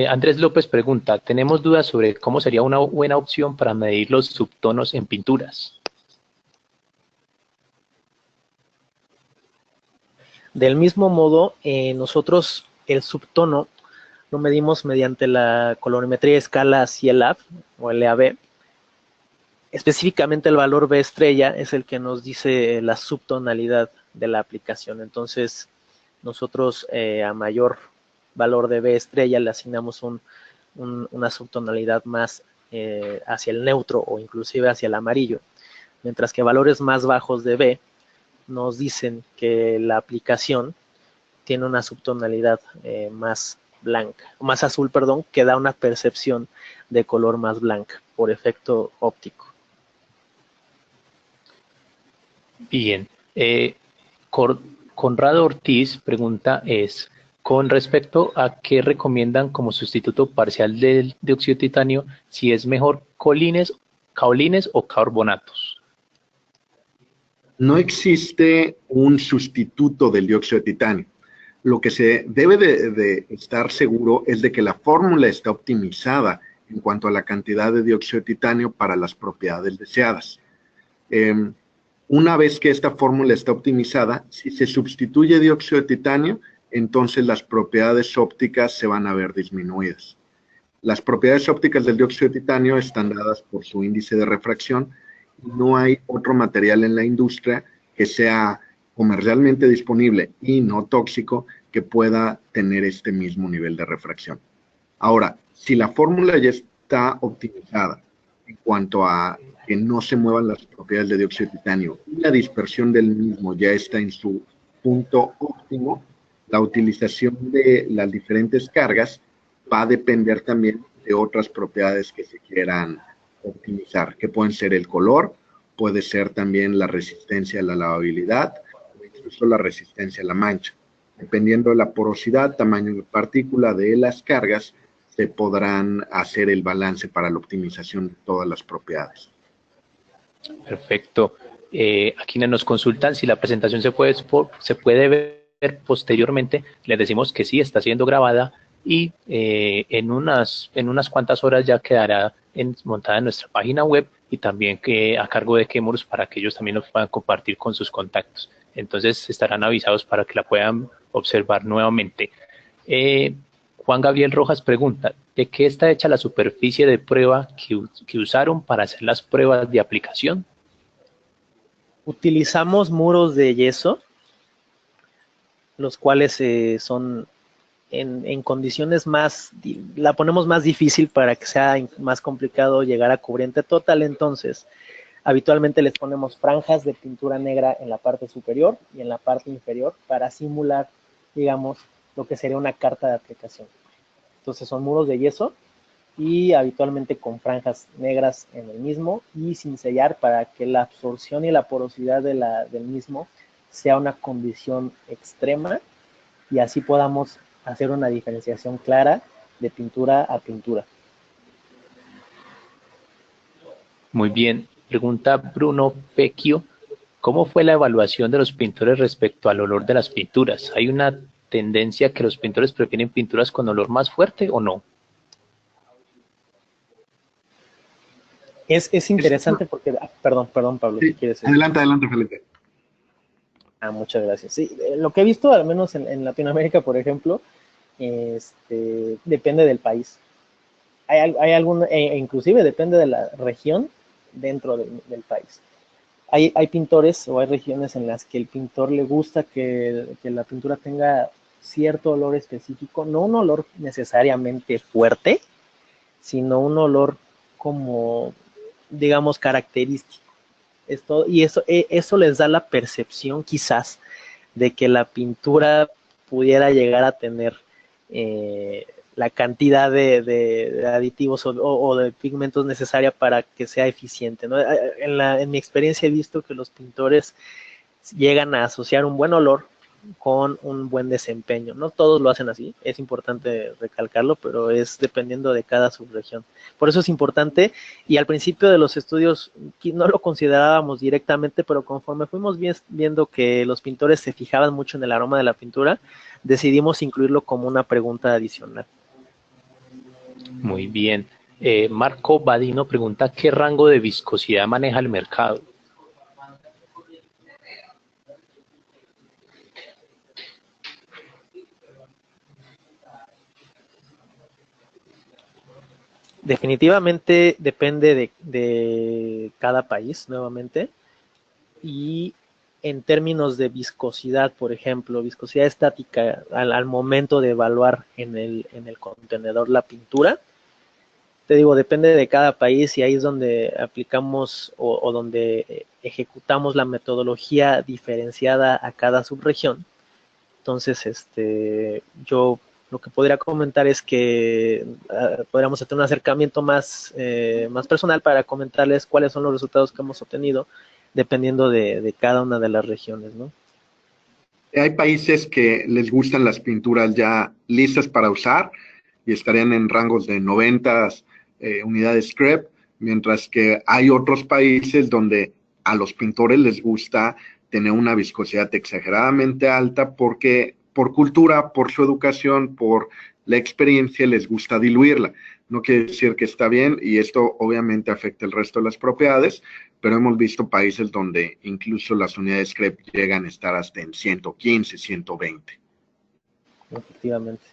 Andrés López pregunta, tenemos dudas sobre cómo sería una buena opción para medir los subtonos en pinturas. Del mismo modo, nosotros el subtono lo medimos mediante la colorimetría de escala CIELAB o LAB. Específicamente el valor B estrella es el que nos dice la subtonalidad de la aplicación. Entonces, nosotros a mayor valor de B estrella le asignamos una subtonalidad más hacia el neutro o inclusive hacia el amarillo, mientras que valores más bajos de B nos dicen que la aplicación tiene una subtonalidad más blanca, más azul, perdón, que da una percepción de color más blanca por efecto óptico. Bien. Conrado Ortiz pregunta con respecto a qué recomiendan como sustituto parcial del dióxido de titanio, si es mejor caolines o carbonatos. No existe un sustituto del dióxido de titanio. Lo que se debe de estar seguro es de que la fórmula está optimizada en cuanto a la cantidad de dióxido de titanio para las propiedades deseadas. Una vez que esta fórmula está optimizada, si se sustituye dióxido de titanio, entonces las propiedades ópticas se van a ver disminuidas. Las propiedades ópticas del dióxido de titanio están dadas por su índice de refracción. No hay otro material en la industria que sea comercialmente disponible y no tóxico que pueda tener este mismo nivel de refracción. Ahora, si la fórmula ya está optimizada en cuanto a que no se muevan las propiedades de dióxido de titanio y la dispersión del mismo ya está en su punto óptimo, la utilización de las diferentes cargas va a depender también de otras propiedades que se quieran optimizar, que pueden ser el color, puede ser también la resistencia a la lavabilidad o incluso la resistencia a la mancha. Dependiendo de la porosidad, tamaño de partícula de las cargas, se podrán hacer el balance para la optimización de todas las propiedades. Perfecto. Aquí nos consultan si la presentación se puede ver posteriormente. Les decimos que sí, está siendo grabada y en unas cuantas horas ya quedará montada en nuestra página web y también a cargo de Chemours para que ellos también lo puedan compartir con sus contactos. Entonces estarán avisados para que la puedan observar nuevamente. Juan Gabriel Rojas pregunta, ¿de qué está hecha la superficie de prueba que usaron para hacer las pruebas de aplicación? Utilizamos muros de yeso, los cuales son en condiciones la ponemos más difícil para que sea más complicado llegar a cubriente total. Entonces, habitualmente les ponemos franjas de pintura negra en la parte superior y en la parte inferior para simular, digamos, lo que sería una carta de aplicación. Entonces son muros de yeso y habitualmente con franjas negras en el mismo y sin sellar para que la absorción y la porosidad del mismo sea una condición extrema y así podamos hacer una diferenciación clara de pintura a pintura. Muy bien. Pregunta Bruno Pecchio, ¿cómo fue la evaluación de los pintores respecto al olor de las pinturas? ¿Hay una tendencia que los pintores prefieren pinturas con olor más fuerte o no? Es interesante porque, perdón Pablo, sí, si quieres decir. Adelante, Felipe. Muchas gracias. Sí, lo que he visto, al menos en Latinoamérica, por ejemplo, depende del país. Hay inclusive depende de la región dentro del país. Hay pintores o hay regiones en las que el pintor le gusta que la pintura tenga cierto olor específico, no un olor necesariamente fuerte, sino un olor como, digamos, característico. Eso les da la percepción quizás de que la pintura pudiera llegar a tener la cantidad de aditivos o de pigmentos necesaria para que sea eficiente, ¿no? En mi experiencia he visto que los pintores llegan a asociar un buen olor con un buen desempeño. No todos lo hacen así, es importante recalcarlo, pero es dependiendo de cada subregión. Por eso es importante, y al principio de los estudios no lo considerábamos directamente, pero conforme fuimos viendo que los pintores se fijaban mucho en el aroma de la pintura, decidimos incluirlo como una pregunta adicional. Muy bien. Marco Badino pregunta, ¿qué rango de viscosidad maneja el mercado? Definitivamente depende de cada país, nuevamente, y en términos de viscosidad, por ejemplo, viscosidad estática al momento de evaluar en el contenedor la pintura, te digo, depende de cada país y ahí es donde aplicamos o donde ejecutamos la metodología diferenciada a cada subregión. Entonces, yo lo que podría comentar es que podríamos hacer un acercamiento más personal para comentarles cuáles son los resultados que hemos obtenido dependiendo de cada una de las regiones, ¿no? Hay países que les gustan las pinturas ya listas para usar y estarían en rangos de 90 unidades CREP, mientras que hay otros países donde a los pintores les gusta tener una viscosidad exageradamente alta porque por cultura, por su educación, por la experiencia les gusta diluirla. No quiere decir que está bien y esto obviamente afecta el resto de las propiedades, pero hemos visto países donde incluso las unidades CREP llegan a estar hasta en 115, 120. Efectivamente.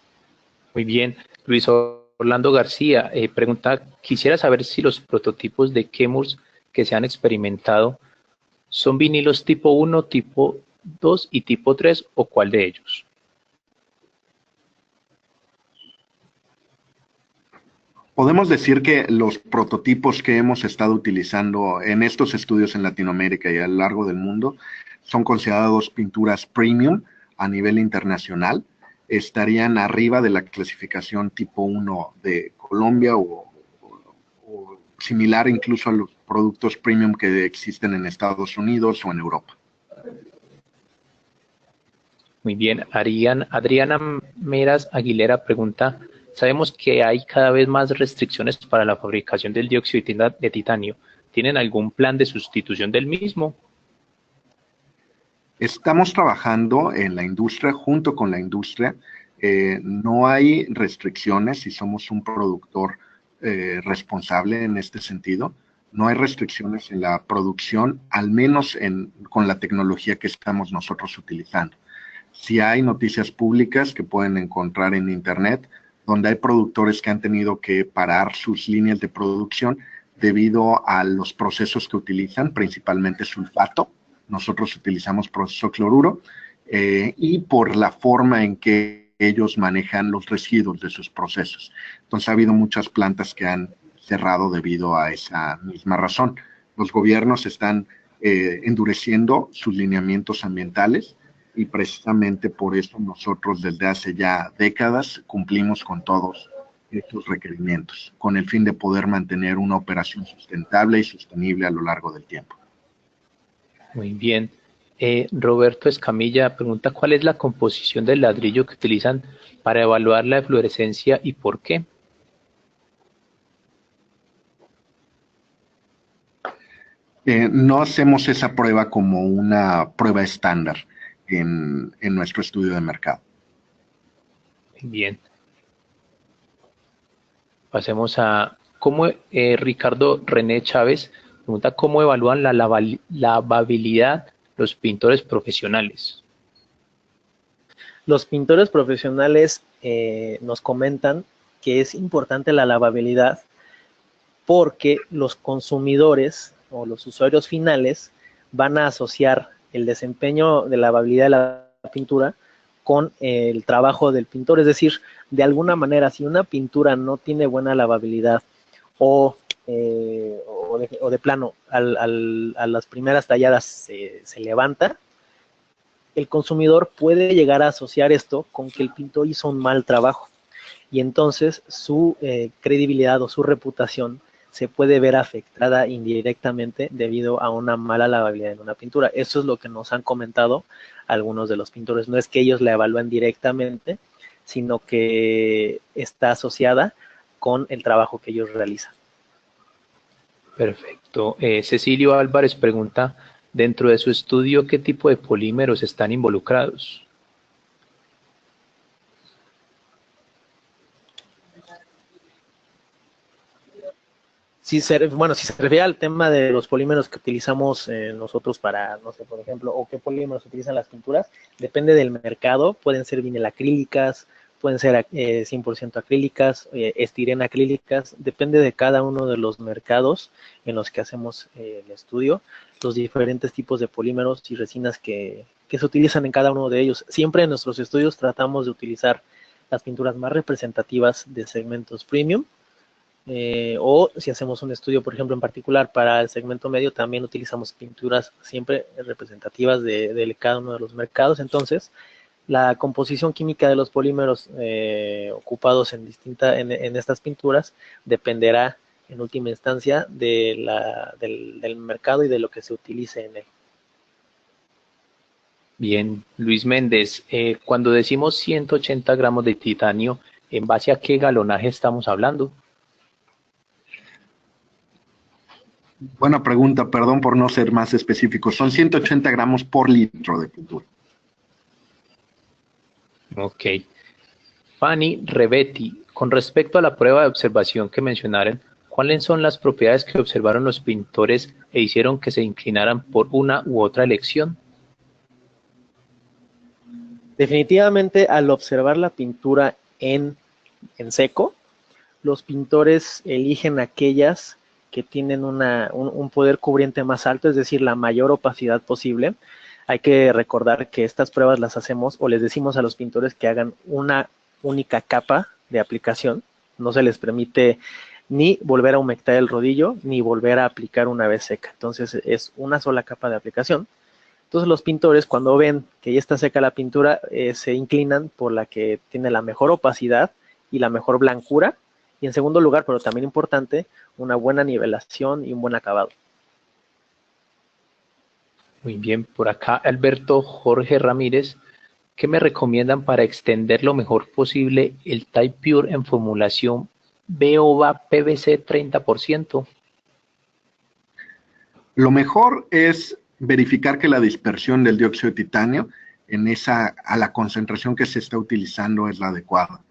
Muy bien. Luis Orlando García pregunta, quisiera saber si los prototipos de Chemours que se han experimentado son vinilos tipo 1, tipo 2 y tipo 3 o cuál de ellos. Podemos decir que los prototipos que hemos estado utilizando en estos estudios en Latinoamérica y a lo largo del mundo son considerados pinturas premium a nivel internacional. Estarían arriba de la clasificación tipo 1 de Colombia o similar incluso a los productos premium que existen en Estados Unidos o en Europa. Muy bien. Adriana Meras Aguilera pregunta, sabemos que hay cada vez más restricciones para la fabricación del dióxido de titanio. ¿Tienen algún plan de sustitución del mismo? Estamos trabajando en la industria, junto con la industria. No hay restricciones y somos un productor responsable en este sentido. No hay restricciones en la producción, al menos con la tecnología que estamos nosotros utilizando. Sí hay noticias públicas que pueden encontrar en Internet, donde hay productores que han tenido que parar sus líneas de producción debido a los procesos que utilizan, principalmente sulfato. Nosotros utilizamos proceso cloruro y por la forma en que ellos manejan los residuos de sus procesos. Entonces ha habido muchas plantas que han cerrado debido a esa misma razón. Los gobiernos están endureciendo sus lineamientos ambientales y precisamente por eso nosotros desde hace ya décadas cumplimos con todos estos requerimientos, con el fin de poder mantener una operación sustentable y sostenible a lo largo del tiempo. Muy bien. Roberto Escamilla pregunta, ¿cuál es la composición del ladrillo que utilizan para evaluar la eflorescencia y por qué? No hacemos esa prueba como una prueba estándar en nuestro estudio de mercado. Bien. Pasemos a cómo Ricardo René Chávez pregunta cómo evalúan la lavabilidad los pintores profesionales. Los pintores profesionales nos comentan que es importante la lavabilidad porque los consumidores o los usuarios finales van a asociar el desempeño de lavabilidad de la pintura con el trabajo del pintor. Es decir, de alguna manera, si una pintura no tiene buena lavabilidad o de plano a las primeras talladas se levanta, el consumidor puede llegar a asociar esto con que el pintor hizo un mal trabajo y entonces su credibilidad o su reputación se puede ver afectada indirectamente debido a una mala lavabilidad en una pintura. Eso es lo que nos han comentado algunos de los pintores. No es que ellos la evalúen directamente, sino que está asociada con el trabajo que ellos realizan. Perfecto. Cecilio Álvarez pregunta, dentro de su estudio, ¿qué tipo de polímeros están involucrados? Si se refiere al tema de los polímeros que utilizamos nosotros para, no sé, por ejemplo, o qué polímeros utilizan las pinturas, depende del mercado, pueden ser vinilacrílicas, pueden ser 100% acrílicas, estirena acrílicas, depende de cada uno de los mercados en los que hacemos el estudio, los diferentes tipos de polímeros y resinas que se utilizan en cada uno de ellos. Siempre en nuestros estudios tratamos de utilizar las pinturas más representativas de segmentos premium, o si hacemos un estudio, por ejemplo, en particular para el segmento medio, también utilizamos pinturas siempre representativas de cada uno de los mercados. Entonces, la composición química de los polímeros ocupados en estas pinturas dependerá en última instancia del mercado y de lo que se utilice en él. Bien, Luis Méndez, cuando decimos 180 gramos de titanio, ¿en base a qué galonaje estamos hablando? Buena pregunta, perdón por no ser más específico. Son 180 gramos por litro de pintura. Ok. Fanny Rebetti, con respecto a la prueba de observación que mencionaron, ¿cuáles son las propiedades que observaron los pintores e hicieron que se inclinaran por una u otra elección? Definitivamente, al observar la pintura en seco, los pintores eligen aquellas que tienen un poder cubriente más alto, es decir, la mayor opacidad posible. Hay que recordar que estas pruebas las hacemos o les decimos a los pintores que hagan una única capa de aplicación. No se les permite ni volver a humectar el rodillo, ni volver a aplicar una vez seca. Entonces, es una sola capa de aplicación. Entonces, los pintores, cuando ven que ya está seca la pintura, se inclinan por la que tiene la mejor opacidad y la mejor blancura. Y en segundo lugar, pero también importante, una buena nivelación y un buen acabado. Muy bien, por acá Alberto Jorge Ramírez, ¿qué me recomiendan para extender lo mejor posible el Type Pure en formulación BOVA PVC 30%? Lo mejor es verificar que la dispersión del dióxido de titanio a la concentración que se está utilizando es la adecuada.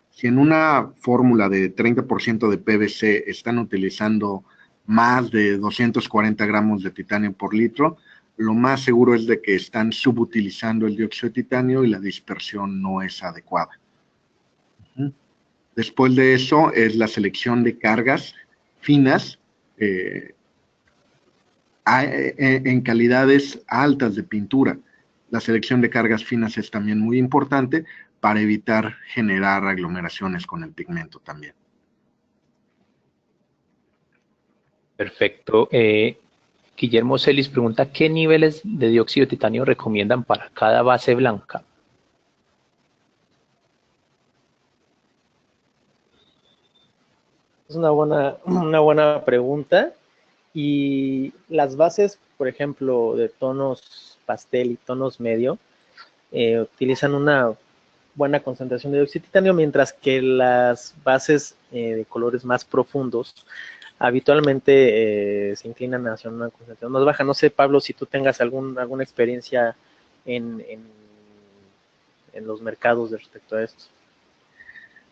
Si en una fórmula de 30% de PVC están utilizando más de 240 gramos de titanio por litro, lo más seguro es de que están subutilizando el dióxido de titanio y la dispersión no es adecuada. Después de eso es la selección de cargas finas en calidades altas de pintura. La selección de cargas finas es también muy importante para evitar generar aglomeraciones con el pigmento también. Perfecto. Guillermo Celis pregunta, ¿qué niveles de dióxido de titanio recomiendan para cada base blanca? Es una buena pregunta. Y las bases, por ejemplo, de tonos pastel y tonos medio, utilizan una buena concentración de dióxido de titanio, mientras que las bases de colores más profundos habitualmente se inclinan hacia una concentración más baja. No sé, Pablo, si tú tengas alguna experiencia en los mercados respecto a esto.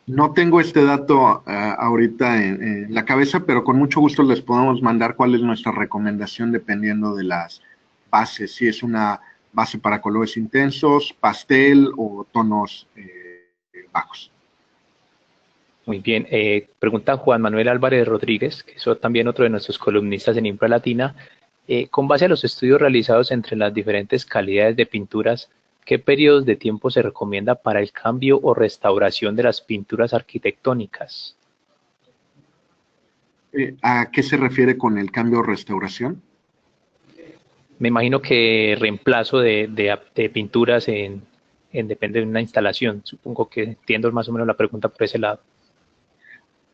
No tengo este dato ahorita en la cabeza, pero con mucho gusto les podemos mandar cuál es nuestra recomendación dependiendo de las bases, si es una base para colores intensos, pastel o tonos bajos. Muy bien. Pregunta Juan Manuel Álvarez Rodríguez, que es también otro de nuestros columnistas en Impra Latina. Con base a los estudios realizados entre las diferentes calidades de pinturas, ¿qué periodos de tiempo se recomienda para el cambio o restauración de las pinturas arquitectónicas? ¿A qué se refiere con el cambio o restauración? Me imagino que reemplazo de pinturas depende de una instalación. Supongo que entiendo más o menos la pregunta por ese lado.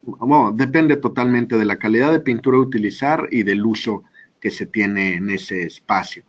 Bueno, depende totalmente de la calidad de pintura a utilizar y del uso que se tiene en ese espacio.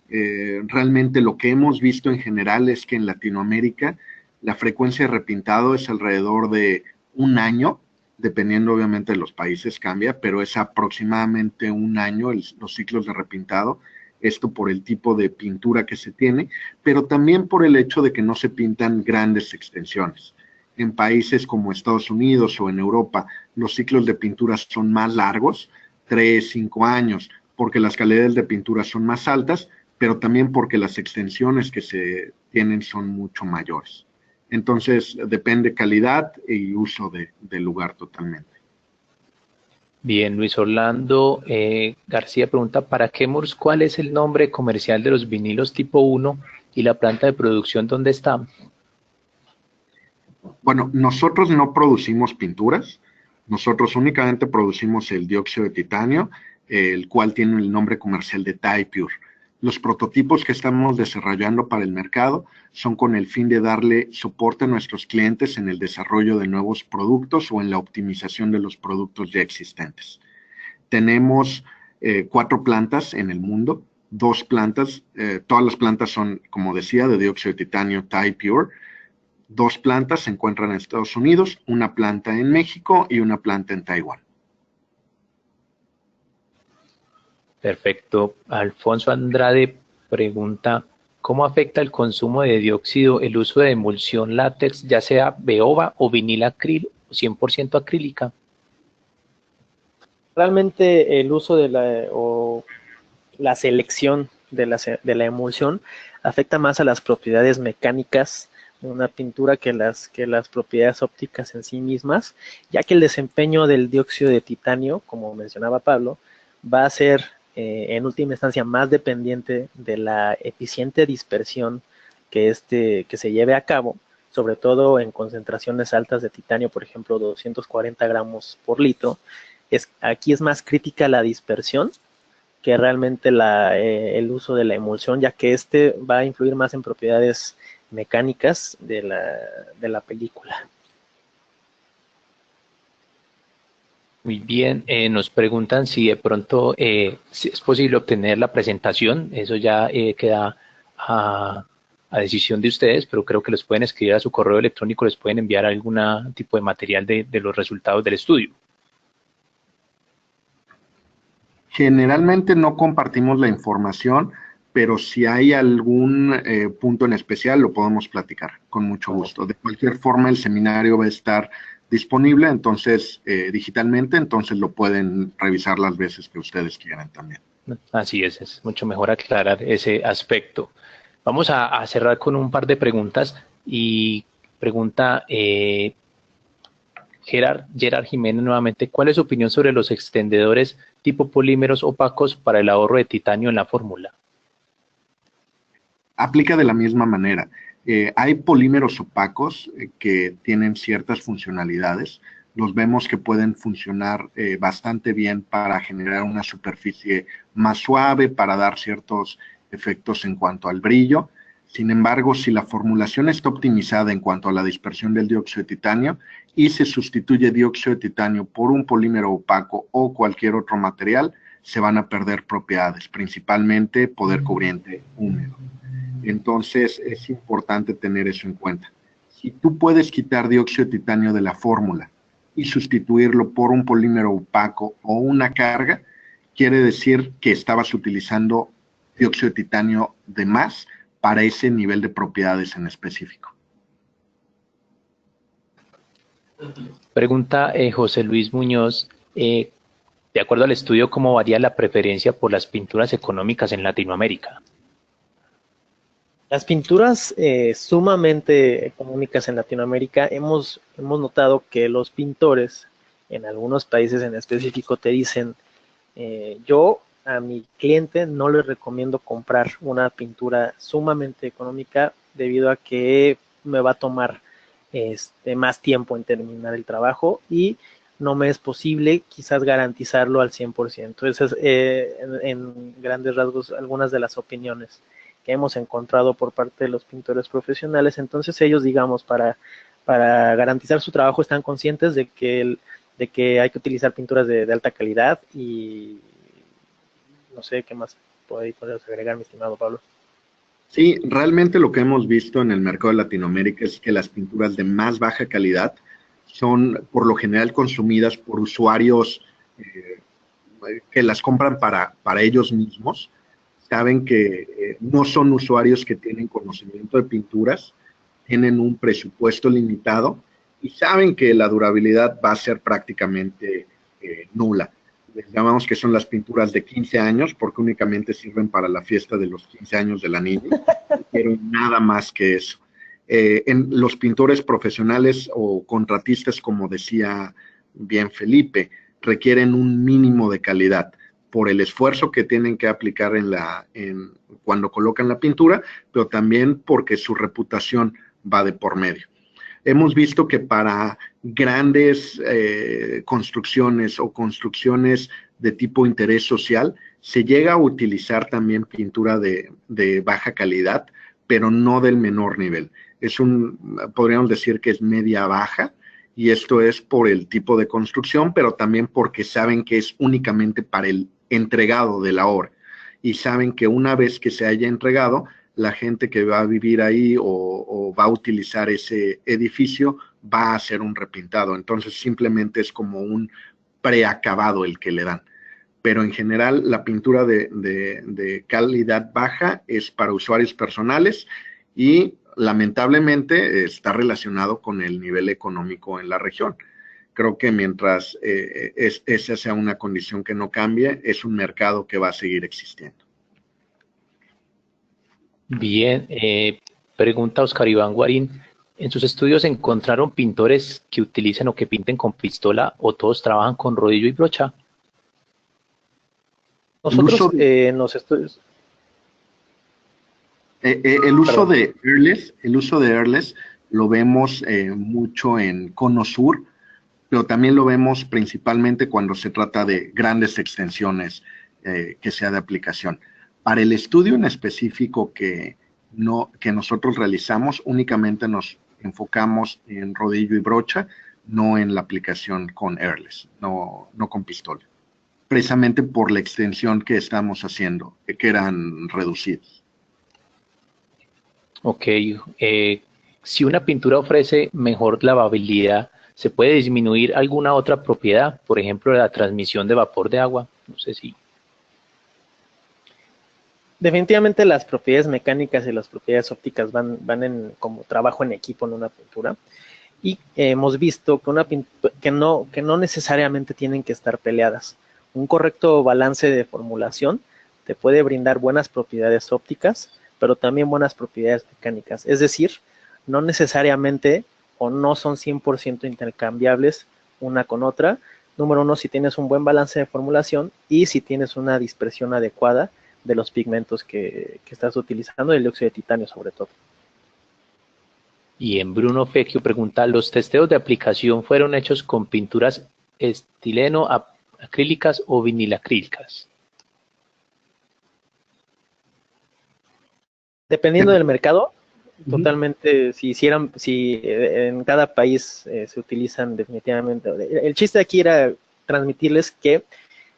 Realmente lo que hemos visto en general es que en Latinoamérica la frecuencia de repintado es alrededor de un año, dependiendo obviamente de los países cambia, pero es aproximadamente un año los ciclos de repintado, esto por el tipo de pintura que se tiene, pero también por el hecho de que no se pintan grandes extensiones. En países como Estados Unidos o en Europa, los ciclos de pintura son más largos, 3, 5 años, porque las calidades de pintura son más altas, pero también porque las extensiones que se tienen son mucho mayores. Entonces, depende calidad y uso del lugar totalmente. Bien, Luis Orlando García pregunta, para Chemours, ¿cuál es el nombre comercial de los vinilos tipo 1 y la planta de producción dónde está? Bueno, nosotros no producimos pinturas, nosotros únicamente producimos el dióxido de titanio, el cual tiene el nombre comercial de Ti-Pure. Los prototipos que estamos desarrollando para el mercado son con el fin de darle soporte a nuestros clientes en el desarrollo de nuevos productos o en la optimización de los productos ya existentes. Tenemos 4 plantas en el mundo, 2 plantas, todas las plantas son, como decía, de dióxido de titanio Ti-Pure. 2 plantas se encuentran en Estados Unidos, una planta en México y una planta en Taiwán. Perfecto. Alfonso Andrade pregunta, ¿cómo afecta el consumo de dióxido el uso de emulsión látex, ya sea BOBA o vinil-acril o 100% acrílica? Realmente el uso o la selección de la emulsión afecta más a las propiedades mecánicas de una pintura que las propiedades ópticas en sí mismas, ya que el desempeño del dióxido de titanio, como mencionaba Pablo, va a ser en última instancia más dependiente de la eficiente dispersión que se lleve a cabo, sobre todo en concentraciones altas de titanio, por ejemplo 240 gramos por litro. Aquí es más crítica la dispersión que realmente el uso de la emulsión, ya que va a influir más en propiedades mecánicas de la película. Muy bien, nos preguntan si de pronto si es posible obtener la presentación, eso ya queda a decisión de ustedes, pero creo que los pueden escribir a su correo electrónico, les pueden enviar algún tipo de material de los resultados del estudio. Generalmente no compartimos la información, pero si hay algún punto en especial lo podemos platicar con mucho gusto. De cualquier forma, el seminario va a estar disponible, entonces digitalmente, entonces lo pueden revisar las veces que ustedes quieran también. Así es mucho mejor aclarar ese aspecto. Vamos a cerrar con un par de preguntas y pregunta Gerard Jiménez nuevamente, ¿cuál es su opinión sobre los extendedores tipo polímeros opacos para el ahorro de titanio en la fórmula? Aplica de la misma manera. Hay polímeros opacos que tienen ciertas funcionalidades. Los vemos que pueden funcionar bastante bien para generar una superficie más suave, para dar ciertos efectos en cuanto al brillo. Sin embargo, si la formulación está optimizada en cuanto a la dispersión del dióxido de titanio y se sustituye dióxido de titanio por un polímero opaco o cualquier otro material, se van a perder propiedades, principalmente poder cubriente húmedo. Entonces, es importante tener eso en cuenta. Si tú puedes quitar dióxido de titanio de la fórmula y sustituirlo por un polímero opaco o una carga, quiere decir que estabas utilizando dióxido de titanio de más para ese nivel de propiedades en específico. Pregunta José Luis Muñoz, de acuerdo al estudio, ¿cómo varía la preferencia por las pinturas económicas en Latinoamérica? Las pinturas sumamente económicas en Latinoamérica, hemos notado que los pintores en algunos países en específico te dicen, yo a mi cliente no le recomiendo comprar una pintura sumamente económica debido a que me va a tomar más tiempo en terminar el trabajo y no me es posible quizás garantizarlo al 100%. Esas en grandes rasgos algunas de las opiniones que hemos encontrado por parte de los pintores profesionales. Entonces ellos, digamos, para garantizar su trabajo están conscientes de que hay que utilizar pinturas de alta calidad y no sé qué más podemos agregar, mi estimado Pablo. Sí, realmente lo que hemos visto en el mercado de Latinoamérica es que las pinturas de más baja calidad son por lo general consumidas por usuarios que las compran para ellos mismos. Saben que no son usuarios que tienen conocimiento de pinturas, tienen un presupuesto limitado y saben que la durabilidad va a ser prácticamente nula. Les llamamos que son las pinturas de 15 años porque únicamente sirven para la fiesta de los 15 años de la niña. No quiero nada más que eso. En los pintores profesionales o contratistas, como decía bien Felipe, requieren un mínimo de calidad por el esfuerzo que tienen que aplicar cuando colocan la pintura, pero también porque su reputación va de por medio. Hemos visto que para grandes construcciones o construcciones de tipo interés social, se llega a utilizar también pintura de baja calidad, pero no del menor nivel. Podríamos decir que es media baja, y esto es por el tipo de construcción, pero también porque saben que es únicamente para el entregado de la obra, y saben que una vez que se haya entregado, la gente que va a vivir ahí o va a utilizar ese edificio va a hacer un repintado. Entonces simplemente es como un preacabado el que le dan. Pero en general la pintura de calidad baja es para usuarios personales y lamentablemente está relacionado con el nivel económico en la región. Creo que mientras esa sea una condición que no cambie, es un mercado que va a seguir existiendo. Bien, pregunta Oscar Iván Guarín. ¿En sus estudios encontraron pintores que utilicen o que pinten con pistola o todos trabajan con rodillo y brocha? Nosotros en los estudios... El uso de airless lo vemos mucho en Cono Sur, pero también lo vemos principalmente cuando se trata de grandes extensiones que sea de aplicación. Para el estudio en específico que nosotros realizamos, únicamente nos enfocamos en rodillo y brocha, no en la aplicación con airless, no con pistola, precisamente por la extensión que estamos haciendo, que eran reducidas. Ok, si una pintura ofrece mejor lavabilidad, ¿se puede disminuir alguna otra propiedad? Por ejemplo, la transmisión de vapor de agua. No sé si... Definitivamente las propiedades mecánicas y las propiedades ópticas van en como trabajo en equipo en una pintura. Y hemos visto que no necesariamente tienen que estar peleadas. Un correcto balance de formulación te puede brindar buenas propiedades ópticas, pero también buenas propiedades mecánicas. Es decir, no necesariamente o no son 100% intercambiables una con otra. Número uno, si tienes un buen balance de formulación y si tienes una dispersión adecuada de los pigmentos que estás utilizando, el dióxido de titanio sobre todo. Y en Bruno Fecchio pregunta, ¿los testeos de aplicación fueron hechos con pinturas estileno, acrílicas o vinilacrílicas? Dependiendo del mercado, totalmente, si en cada país se utilizan definitivamente. El chiste aquí era transmitirles que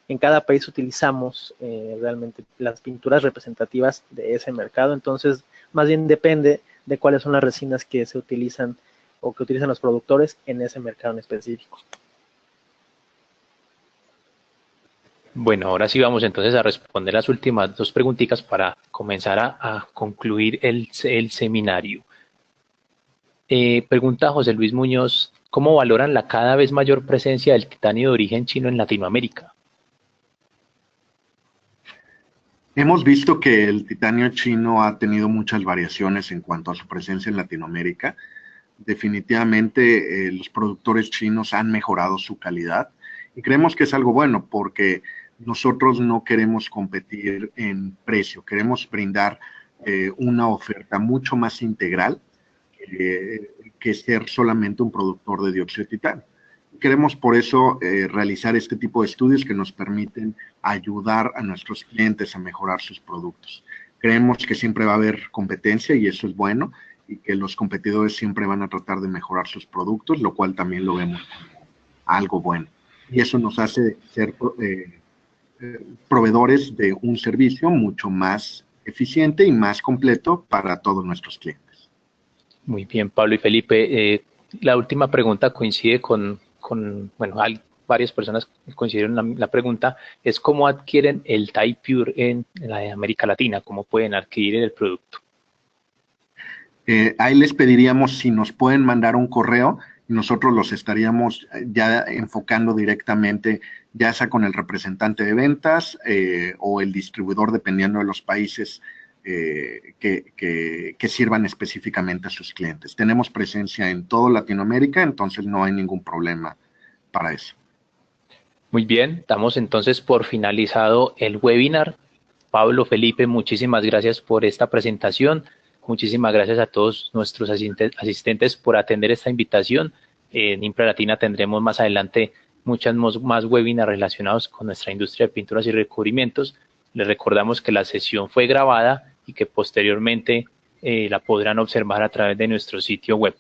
en cada país utilizamos realmente las pinturas representativas de ese mercado, entonces más bien depende de cuáles son las resinas que se utilizan o que utilizan los productores en ese mercado en específico. Bueno, ahora sí vamos entonces a responder las últimas dos preguntitas para comenzar a concluir el seminario. Pregunta José Luis Muñoz, ¿cómo valoran la cada vez mayor presencia del titanio de origen chino en Latinoamérica? Hemos visto que el titanio chino ha tenido muchas variaciones en cuanto a su presencia en Latinoamérica. Definitivamente los productores chinos han mejorado su calidad y creemos que es algo bueno porque nosotros no queremos competir en precio, queremos brindar una oferta mucho más integral que ser solamente un productor de dióxido de titanio. Queremos por eso realizar este tipo de estudios que nos permiten ayudar a nuestros clientes a mejorar sus productos. Creemos que siempre va a haber competencia y eso es bueno, y que los competidores siempre van a tratar de mejorar sus productos, lo cual también lo vemos como algo bueno. Y eso nos hace ser proveedores de un servicio mucho más eficiente y más completo para todos nuestros clientes. Muy bien, Pablo y Felipe. La última pregunta coincide bueno, hay varias personas que coincidieron en la pregunta, es cómo adquieren el Ti-Pure en la América Latina, cómo pueden adquirir el producto. Ahí les pediríamos si nos pueden mandar un correo y nosotros los estaríamos ya enfocando directamente, ya sea con el representante de ventas o el distribuidor, dependiendo de los países que sirvan específicamente a sus clientes. Tenemos presencia en toda Latinoamérica, entonces no hay ningún problema para eso. Muy bien, damos entonces por finalizado el webinar. Pablo, Felipe, muchísimas gracias por esta presentación. Muchísimas gracias a todos nuestros asistentes por atender esta invitación. En Impra Latina tendremos más adelante muchas más webinars relacionados con nuestra industria de pinturas y recubrimientos. Les recordamos que la sesión fue grabada y que posteriormente la podrán observar a través de nuestro sitio web.